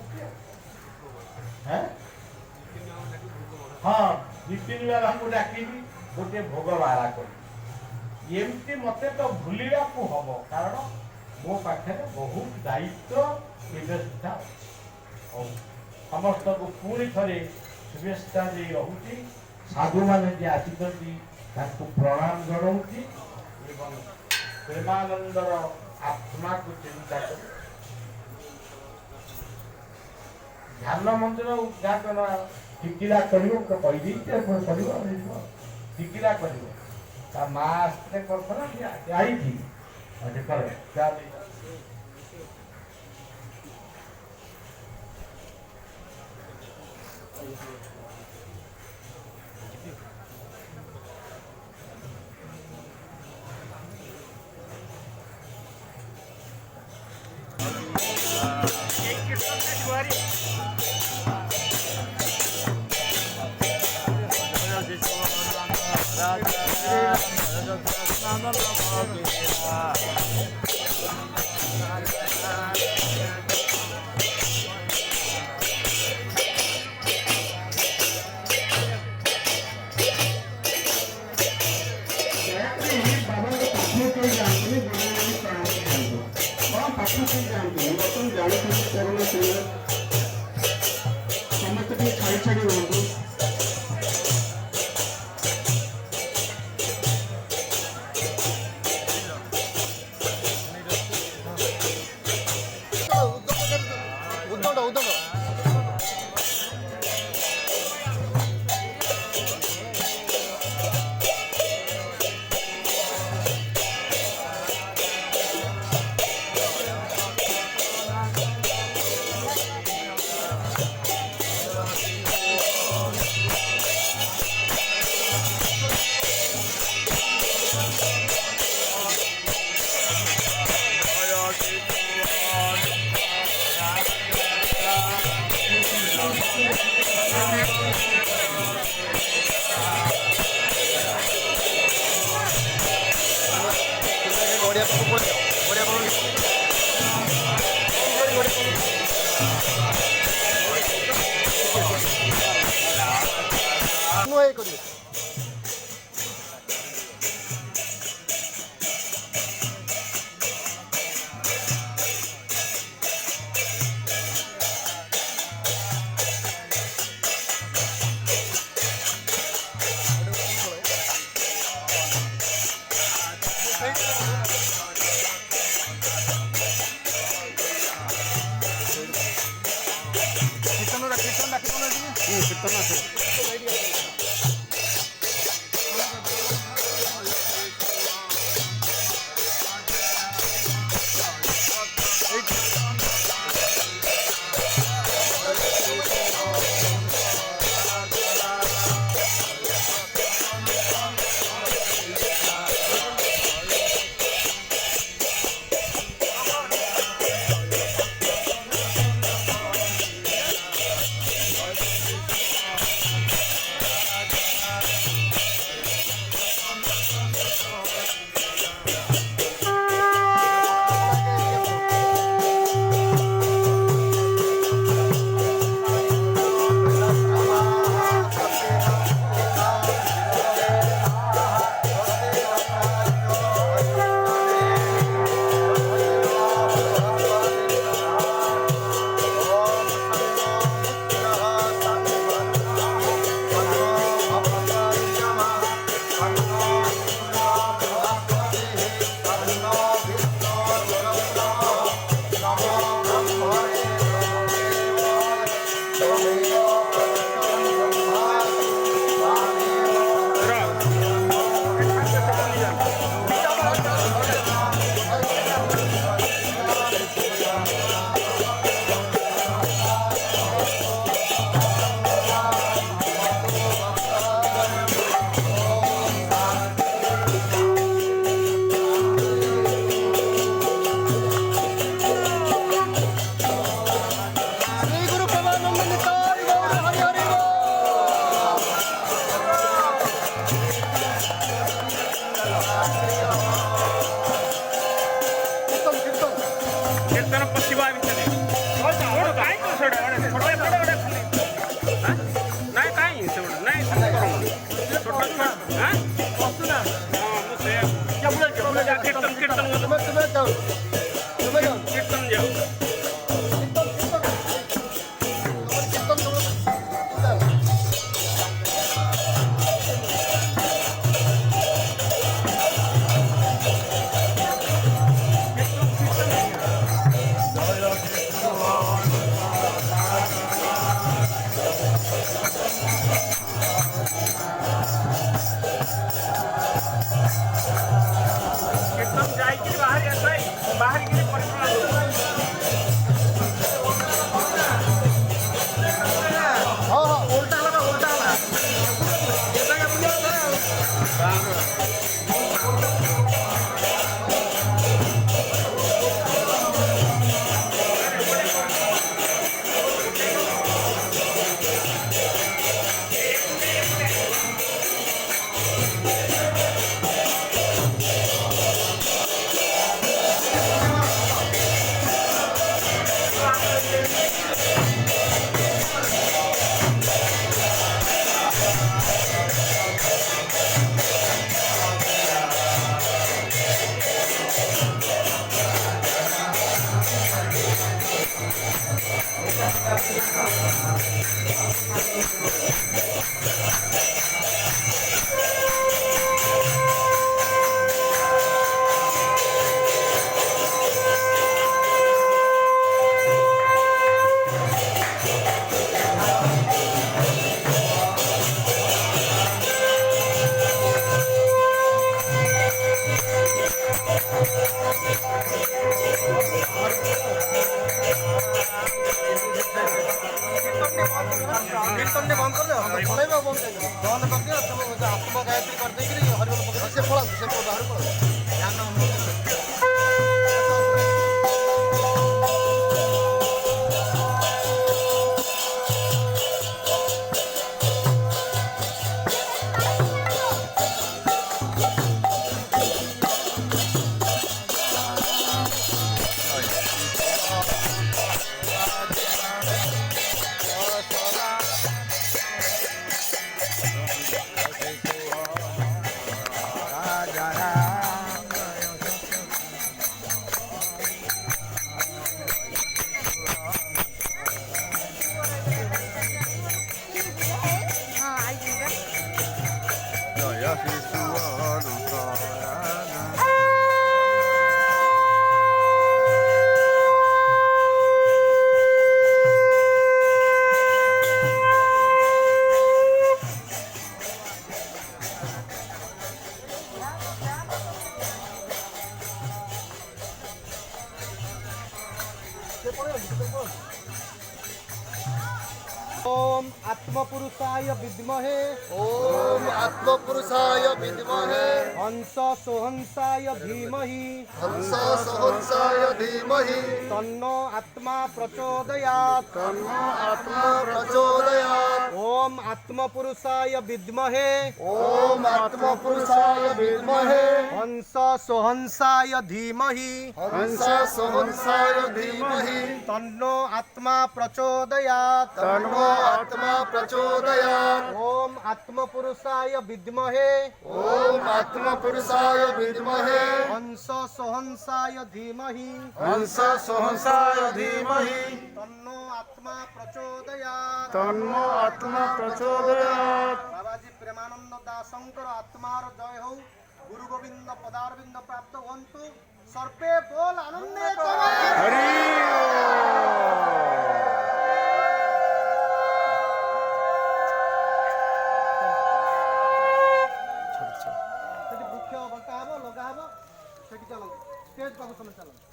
हाँ विपिन बाबा को डाकेबी गोटे भोग बाड़ा करमती मत तो भूलवा को हम कारण मो पाखे बहुत दायित्व व्यवस्था समस्त को पुणी थे शुभेच्छा दे रही साधु मैंने आसी प्रणाम जनाऊँगी प्रेमानंदर आत्मा को चिंता कर ध्यान मंदिर उद्घाटन टिकिला कर टिकिला कर माँ आसते कर आई थी बढ़िया बढ़िया बढ़िया जय शिशु ओम आत्मपुरुषाय विद्महे ओम आत्मपुरुषाय विद्महे हंस सोहंसाय धीमहि हंस सहंसाय धीमहि तन्नो आत्मा प्रचोदयात् तन्नो आत्मा प्रचोदयात् ओम आत्मपुरुषाय विद्महे ओम आत्मपुरुषाय विद्महे हंस सोहंसाय धीमहि हंस सहंसाय धीमहि तन्नो आत्मा प्रचोदयात् तन्नो आत्मा प्रचोदयात् ओम आत्मपुरुषाय विद्महे ओम आत्मपुरुषाय विद्महे हंस सोहंसाय धीमहि हंस सहंसाय धीमहि तन्नो आत्मा प्रचोदयात् तन्नो आत्मा प्रचोदयात् बाबाजी प्रेमानंद दासंकर आत्मार जय हो गुरु गोविंद पदारविंद प्राप्त हुंतु सर्पे बोल आनंदे ସେଠି ବୃକ୍ଷ ବଙ୍କା ହେବ ଲଗା ହେବ ସେଠି ଚାଲନ୍ତୁ ଷ୍ଟେଜ ପାଖକୁ ତମେ ଚାଲନ୍ତୁ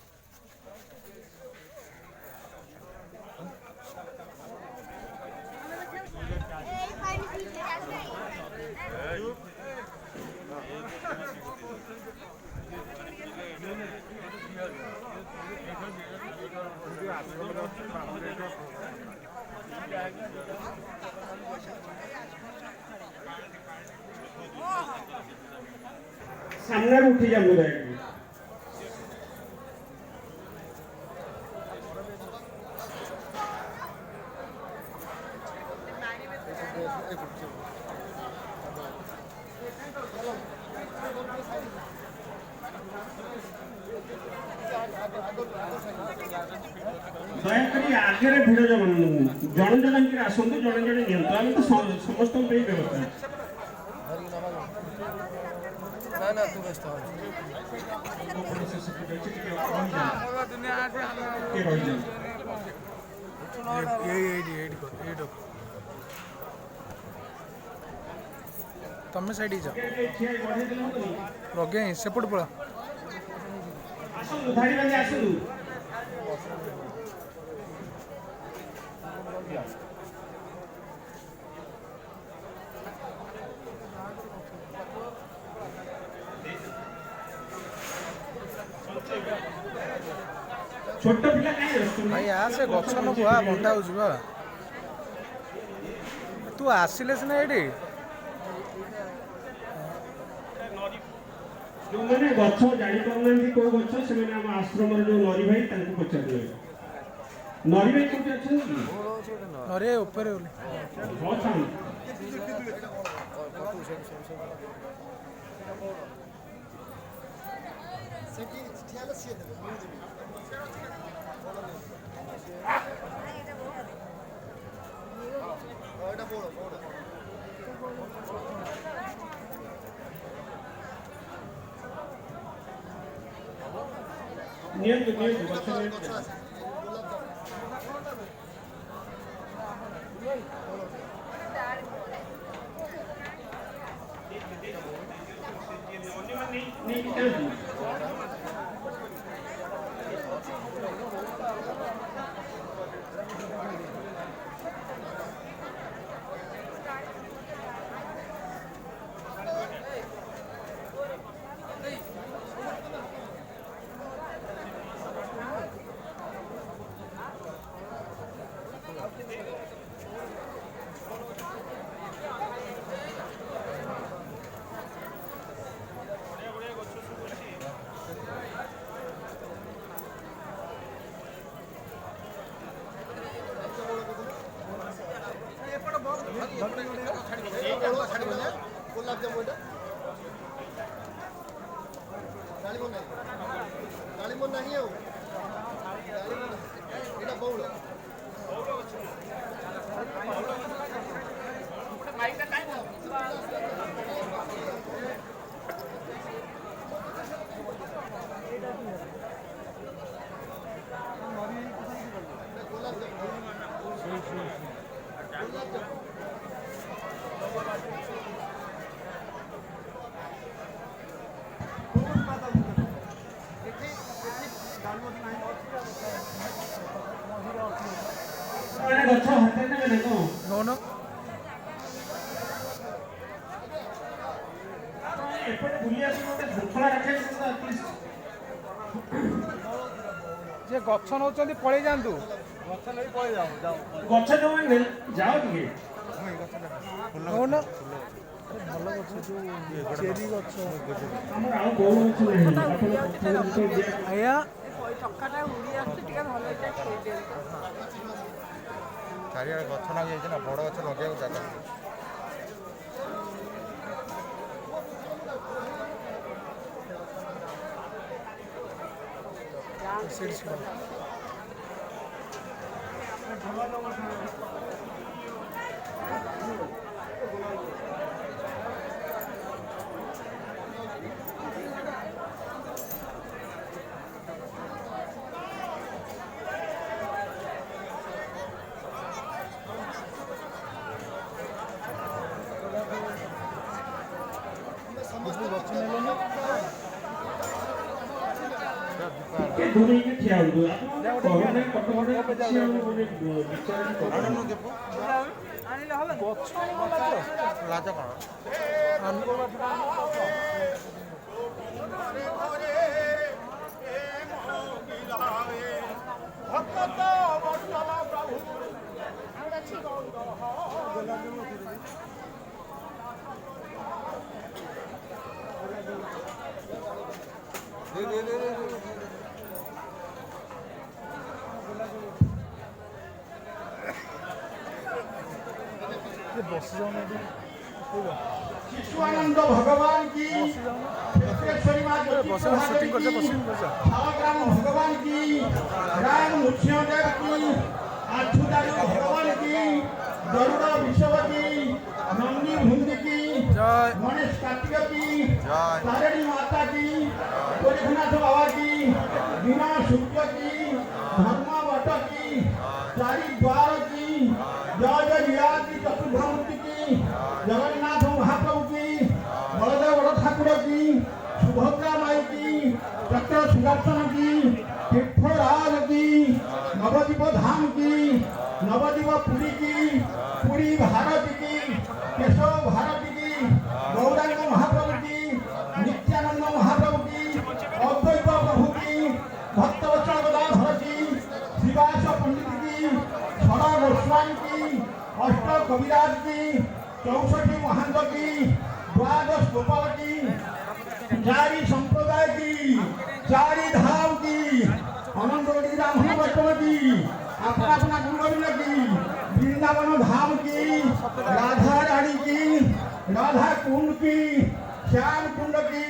सामने उठी जा मुझे दयाकोरी आगे भिड़ जन जन की आसतु जड़े जड़े नियंतु आम तो समस्त व्यवस्था ना तू व्यस्त हो तमें साइड जा लगे सेपट पड़ा धाड़ी बांधि आसतु छोट पिला कहीं भाई आसे गछ न बुआ बंटा हो जिबा तू आसिले सिना एडी जो मैंने गछ जानी पाना कौ गछ से आम आश्रम जो नरी भाई पचार नरी भाई कौन अच्छा अरे ऊपर नियंतु गछ ଡାଳିମ୍ବ ନାହିଁ ଆଉ ଏଇଟା ବଉଳ ଗଛ ହାତରେ ନେବେ ନା କଣ? ନଉନ ଏପଟେ ବୁଲି ଆସି ଗୋଟେ ଶୃଙ୍ଖଳା ରଖିବାକୁ ଯେ ଗଛ ନଉଛନ୍ତି ପଳେଇ ଯାଆନ୍ତୁ। ଗଛ ଯୋଉମାନେ ଯାଅ ଟିକେ ନଉନ ଭଲ ଗଛ ଯୋଉ ଚେରି ଗଛ ଆମର ଆଉ ବଉଳ ଗଛ ନାହିଁ ଆପଣ ଆଜ୍ଞା ଚାରିଆଡ଼େ ଗଛ ଲାଗିଯାଇଛି ନା ବଡ଼ ଗଛ ଲଗେଇବାକୁ ଜାଗା ନାହିଁ। ଟିକେ ଦୂରେଇକି ଠିଆ ହୁଅନ୍ତୁ ଆପଣ କରୋନା କଟକଣା କିଛି ଆଉ ଗୋଟେ ବିଚାର କରନ୍ତୁ। ଲାଜ କ'ଣ? शिशुआनंद भगवान की क्षेत्रेश्वरी माँ शूटिंग करते पश्चिम कर शालग्राम भगवान की राम नृसिंहदेव की अच्युतानंद भगवान की गरुड़ विश्व की नंदी भुंदी की जय गणेश कार्तिक की जय तारिणी माता की गोरखनाथ बाबा की बीना शुक्ल की धर्मा भट्ट की चारी द्वार की जय जय लीलावती चतुर्धामूर्ति की जगन्नाथ महाप्रभु की बलदेव बड़ ठाकुर की सुभद्रा माई की चक्र सुदर्शन की तीर्थराज की नवद्वीप धाम की नवद्वीप पुरी की पुरी भारती की केशव भारती की गौरांग महाप्रभु की नित्यानंद महाप्रभु की अद्वैत प्रभु की भक्तवत्सल गदाधर की श्रीवास पंडित की छड़ा गोस्वामी की अष्ट कविराज की 64 महंत की द्वादश गोपाल की चारी संप्रदाय की चारी धाम की अनंत ब्राह्मण वैष्णव की अपना अपना कुंभ की वृंदावन धाम की राधा रानी की राधा कुंड की श्याम कुंड की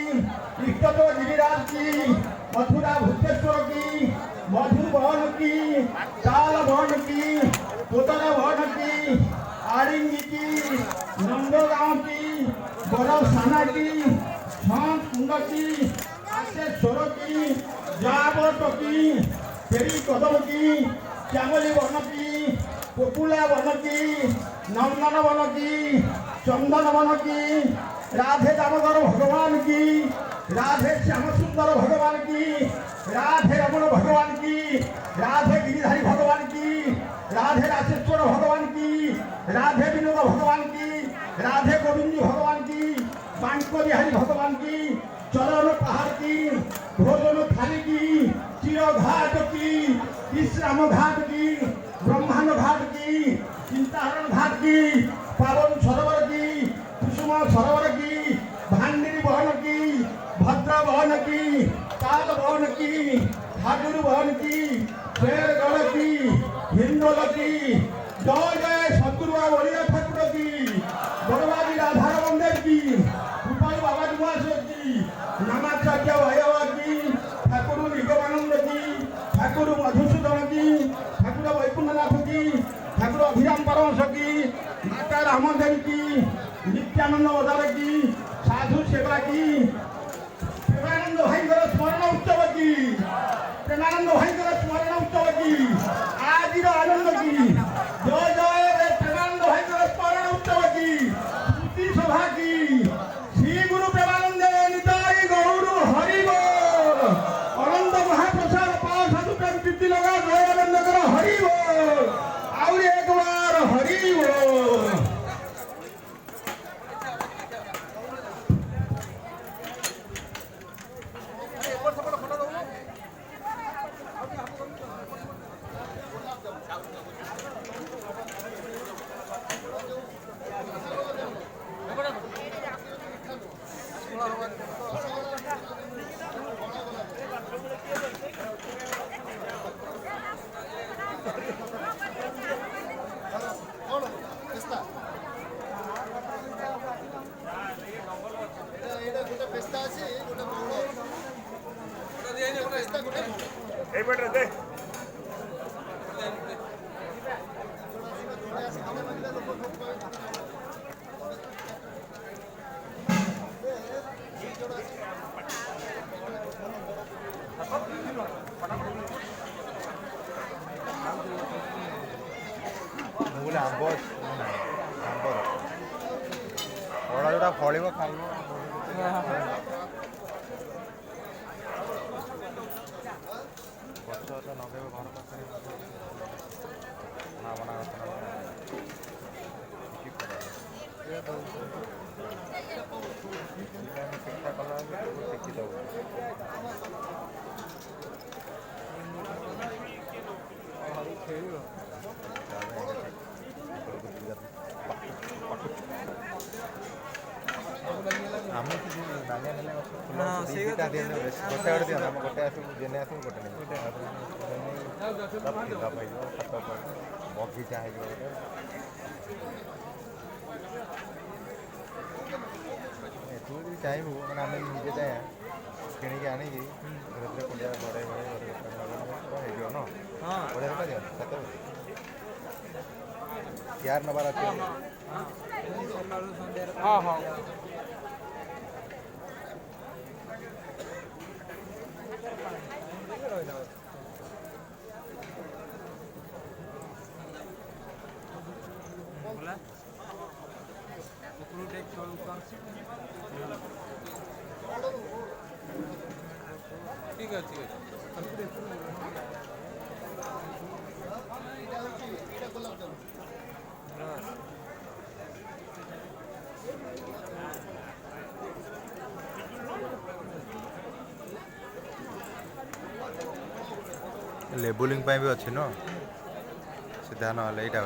इष्टदेव गिरिराज की मथुरा भूतेश्वर की मधुबन की तालबन की उदरवन की आरिंगी की नंदगांव की बरसाना की शांत कुंड की आशेश्वर की जावट की फेरी कदम की श्यामली वन की कोकुला वन की नंदन वन की चंदन वन की राधे दामोदर भगवान की राधे श्याम सुंदर भगवान की राधे रमण भगवान की राधे गिरिधारी भगवान की राधे राजेश्वर भगवान की राधे विनोद भगवान की राधे गोविंद भगवान की बांको बिहारी भगवान की चरण पहाड़ की भोजन थाली की चिर घाट की विश्राम घाट की ब्रह्मांड घाट की चिंताहरण घाट की पावन सरोवर की कुसुम सरोवर की भांडिनी बहन की भद्र बहन की काल बहन की ठाकुर बहन की शेरगढ़ की हिंदोल की जय जय सतगुरु बलिया ठाकुर की बड़वादी राधा मंदिर की गोपाल बाबा निवास की नामाचार्य भैरव की दामोदर की, नित्यानंद वदार की, साधु सेवा की, प्रेमानंद भाई स्मरण उत्सव की, प्रेमानंद भाई स्मरण उत्सव की, आज आनंद की, जय जय प्रेमानंद भाई स्मरण उत्सव की, स्मृति सभा की, श्री गुरु प्रेमानंद निताई गौर हरि बोल, अनंत महाप्रसाद पाओ साधु प्रेम चित्ती लगा दयानंद करो हरि बोल, और एक बार हरि बोल। ମୁଁ କହିଲି ଆମ୍ବ ଅଛି ଆମ୍ବ ଫଳ ଯେଉଁଟା ଫଳିବ ଖାଇବ ଗଛ ଗଛ ଲଗେଇବ ଘର ପାଖରେ ବଣା ଗଛ ଶିକ୍ଷା କଲା ଶିଖିଦେବ ଖେଳିବ ଆମେ କିଛି ନାଲିଆ ନେଲେ ଫୁଲ ଦୁଇଟା ଦିଅନ୍ତି ବେଶୀ ଗୋଟେ ଗୋଟେ ଦିଅନ୍ତି ଆମେ ଗୋଟେ ଆସିବୁ ଜେନେ ଆସିବୁ ଗୋଟେ ନେବୁ ଫିଲ୍ଡ ହେଇଯିବ ଖତ ବଗିଚା ହେଇଯିବ ଏଠୁ ଯଦି ଚାହିଁବୁ ମାନେ ଆମେ ନିଜେ ଯାଏ କିଣିକି ଆଣିକି ଧୀରେ ଧୀରେ କୁଣ୍ଡିଆ ବଢ଼େଇ ହେଇଯିବ ନା ବଢ଼ିଆ ଦେଖାଯିବ ସେତେବେଳେ କେୟାର ନେବାର ଅଛି ହଁ ହଁ ঠিক আছে ଲେବୁଲିଂ ପାଇଁ ବି ଅଛି ନା ସିଧା ନହେଲେ ଏଇଟା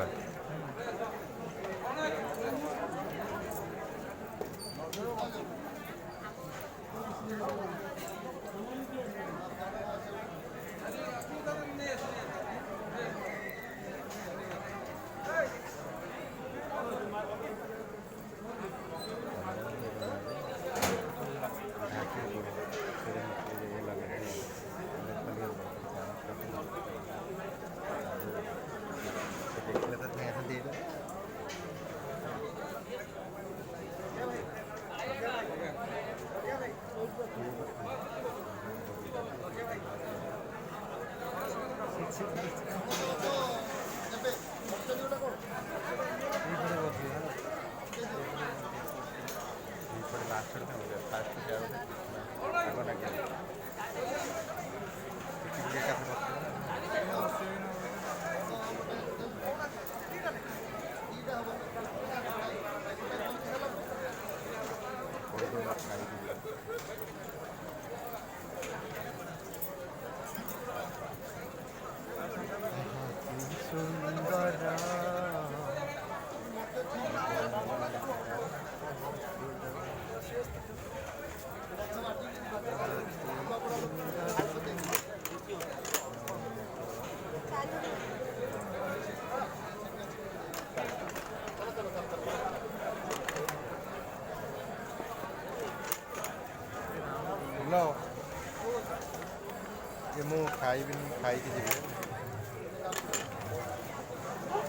ମୁଁ ଖାଇବିନି ଖାଇକି ଯିବି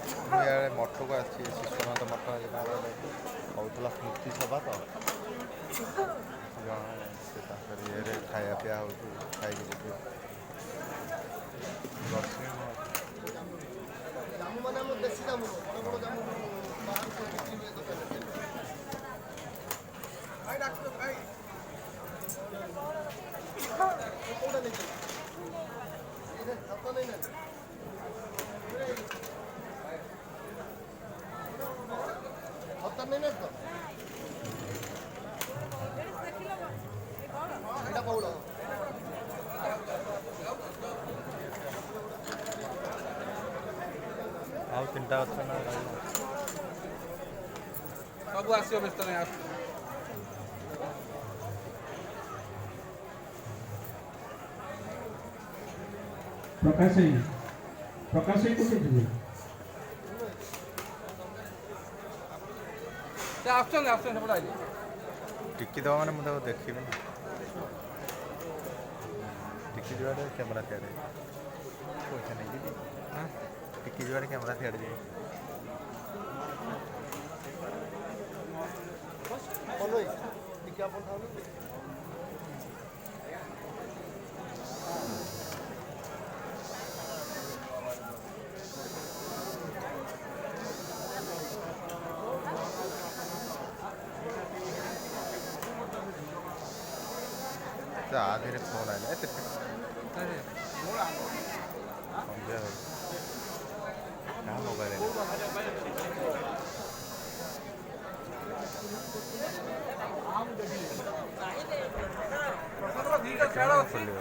ମୁଁ ଇଆଡ଼େ ମଠକୁ ଆସିଛି ଶିଶୁନାଥ ମଠ ହେଉଥିଲା ସ୍ମୃତି ସଭା ତ ଜଣେ ସେ ତାଙ୍କର ଇଏରେ ଖାଇବା ପିଇବା ହେଉଛି ଖାଇକି ଯିବେ ବସିନି ଜାମୁ ମାନେ ଆମର ଦେଶୀ ଜାମୁ ବଡ଼ ବଡ଼ ଜାମୁ ବାହାରୁ ସବୁ ବିକ୍ରି ହୁଏ ଦୋକାନରେ। କୋଉଟା ନେଇଛି ହାତ ନେଇ ନାହାନ୍ତି ହାତ ନେଇ ନାହାନ୍ତି ତ ଏଇଟା କଉଳ ଆଉ ତିନିଟା ଗଛ ନା ରହିଲା ସବୁ ଆସିବ ବ୍ୟସ୍ତ ନାହିଁ ଆସ ପ୍ରକାଶ ଭାଇ କୋଉଠି ଯିବେ? ସେ ଆସୁଛନ୍ତି ସେପଟେ ଆଇଲେ ଟିକି ଦେବା ମାନେ ମୁଁ ତାକୁ ଦେଖିବିନି ଟିକି ଯିବାରେ କ୍ୟାମେରା ସିଆଡ଼େ ପଇସା ନେଇଯିବି ଟିକି ଯିବାରେ କ୍ୟାମେରା ସିଆଡ଼େ ଯିବି ଟିକେ ଆପଣ ଥାନ୍ତୁ ତା ଧୀରେ ଫୋନ୍ ଆଇଲା ଏତେ ସନ୍ଧ୍ୟା କାହା ମୋବାଇଲ ଖୋଲିବ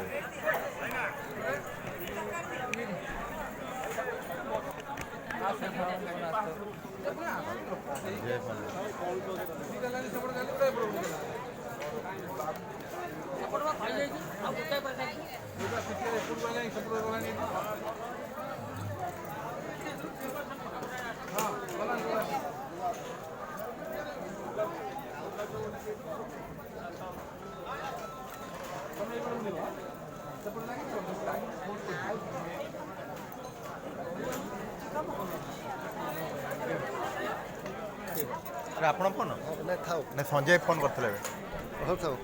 ଆପଣ ଫୋନ୍ ନା ଥାଉ ନା ସଞ୍ଜୟ ଫୋନ୍ କରିଥିଲେ ଏବେ ହଉ ଥାଉ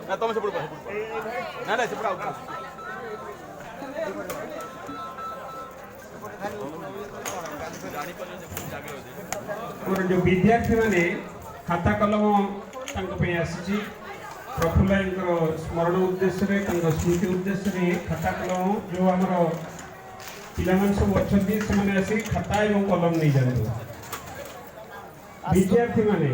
ନା ତମେ ସେପଟେ ନା ସେପଟେ ଆଉ ଆମର ଯେଉଁ ବିଦ୍ୟାର୍ଥୀମାନେ ଖାତା କଲମ ତାଙ୍କ ପାଇଁ ଆସିଛି ପ୍ରଫୁଲ୍ଲଙ୍କର ସ୍ମରଣ ଉଦ୍ଦେଶ୍ୟରେ ତାଙ୍କ ସ୍ମୃତି ଉଦ୍ଦେଶ୍ୟରେ ଖାତା କଲମ ଯେଉଁ ଆମର ପିଲାମାନେ ସବୁ ଅଛନ୍ତି ସେମାନେ ଆସି ଖାତା ଏବଂ କଲମ ନେଇଯାଆନ୍ତୁ। ବିଦ୍ୟାର୍ଥୀମାନେ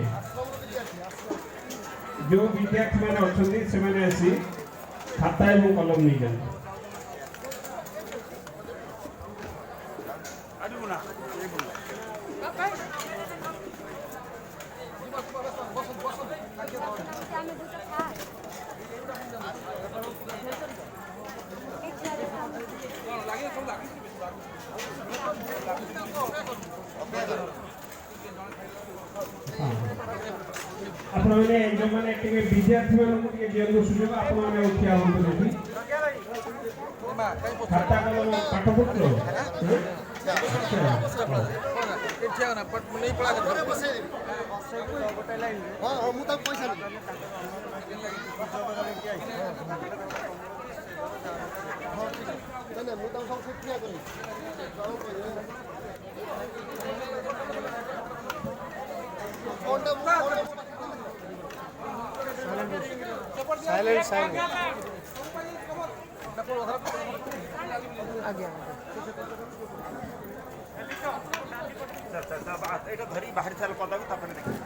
ଯେଉଁ ବିଦ୍ୟାର୍ଥୀମାନେ ଅଛନ୍ତି ସେମାନେ ଆସି ଖାତା ଏବଂ କଲମ ନେଇଯାଆନ୍ତୁ। ଆପଣମାନେ ଯେଉଁମାନେ ଟିକେ ବିଦ୍ୟାର୍ଥୀମାନଙ୍କୁ ଟିକେ ଦିଅନ୍ତୁ ସୁଯୋଗ ଆପଣମାନେ ଉଠିଆ ହୁଅନ୍ତୁ ଏଠି ଖାତା କଲମ ପାଠ ପଢ଼ୁଛ ହଁ ହଁ ମୁଁ ତାକୁ ପଇସା ଦେବି ମୁଁ ତାକୁ ସବୁ ଠିଆ କରିବି ଏଇଟା ଧରି ବାହାରି ସାରିଲା ପଦାକୁ ତାପରେ ଦେଖିବା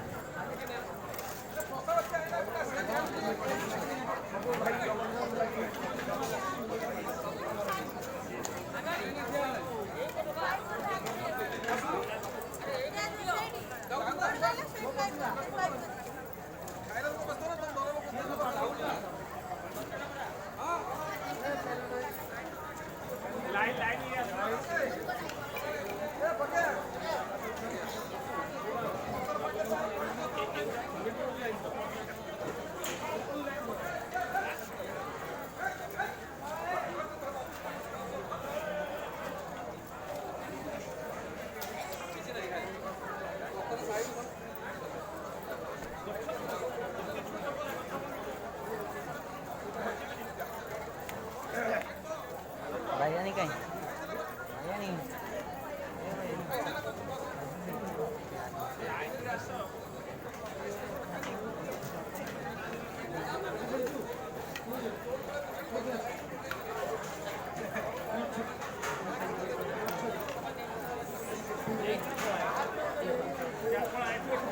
Hãy subscribe cho kênh Ghiền Mì Gõ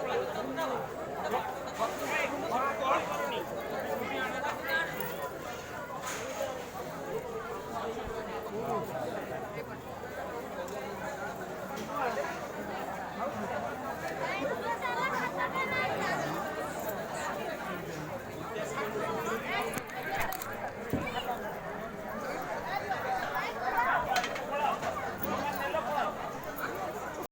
để không bỏ lỡ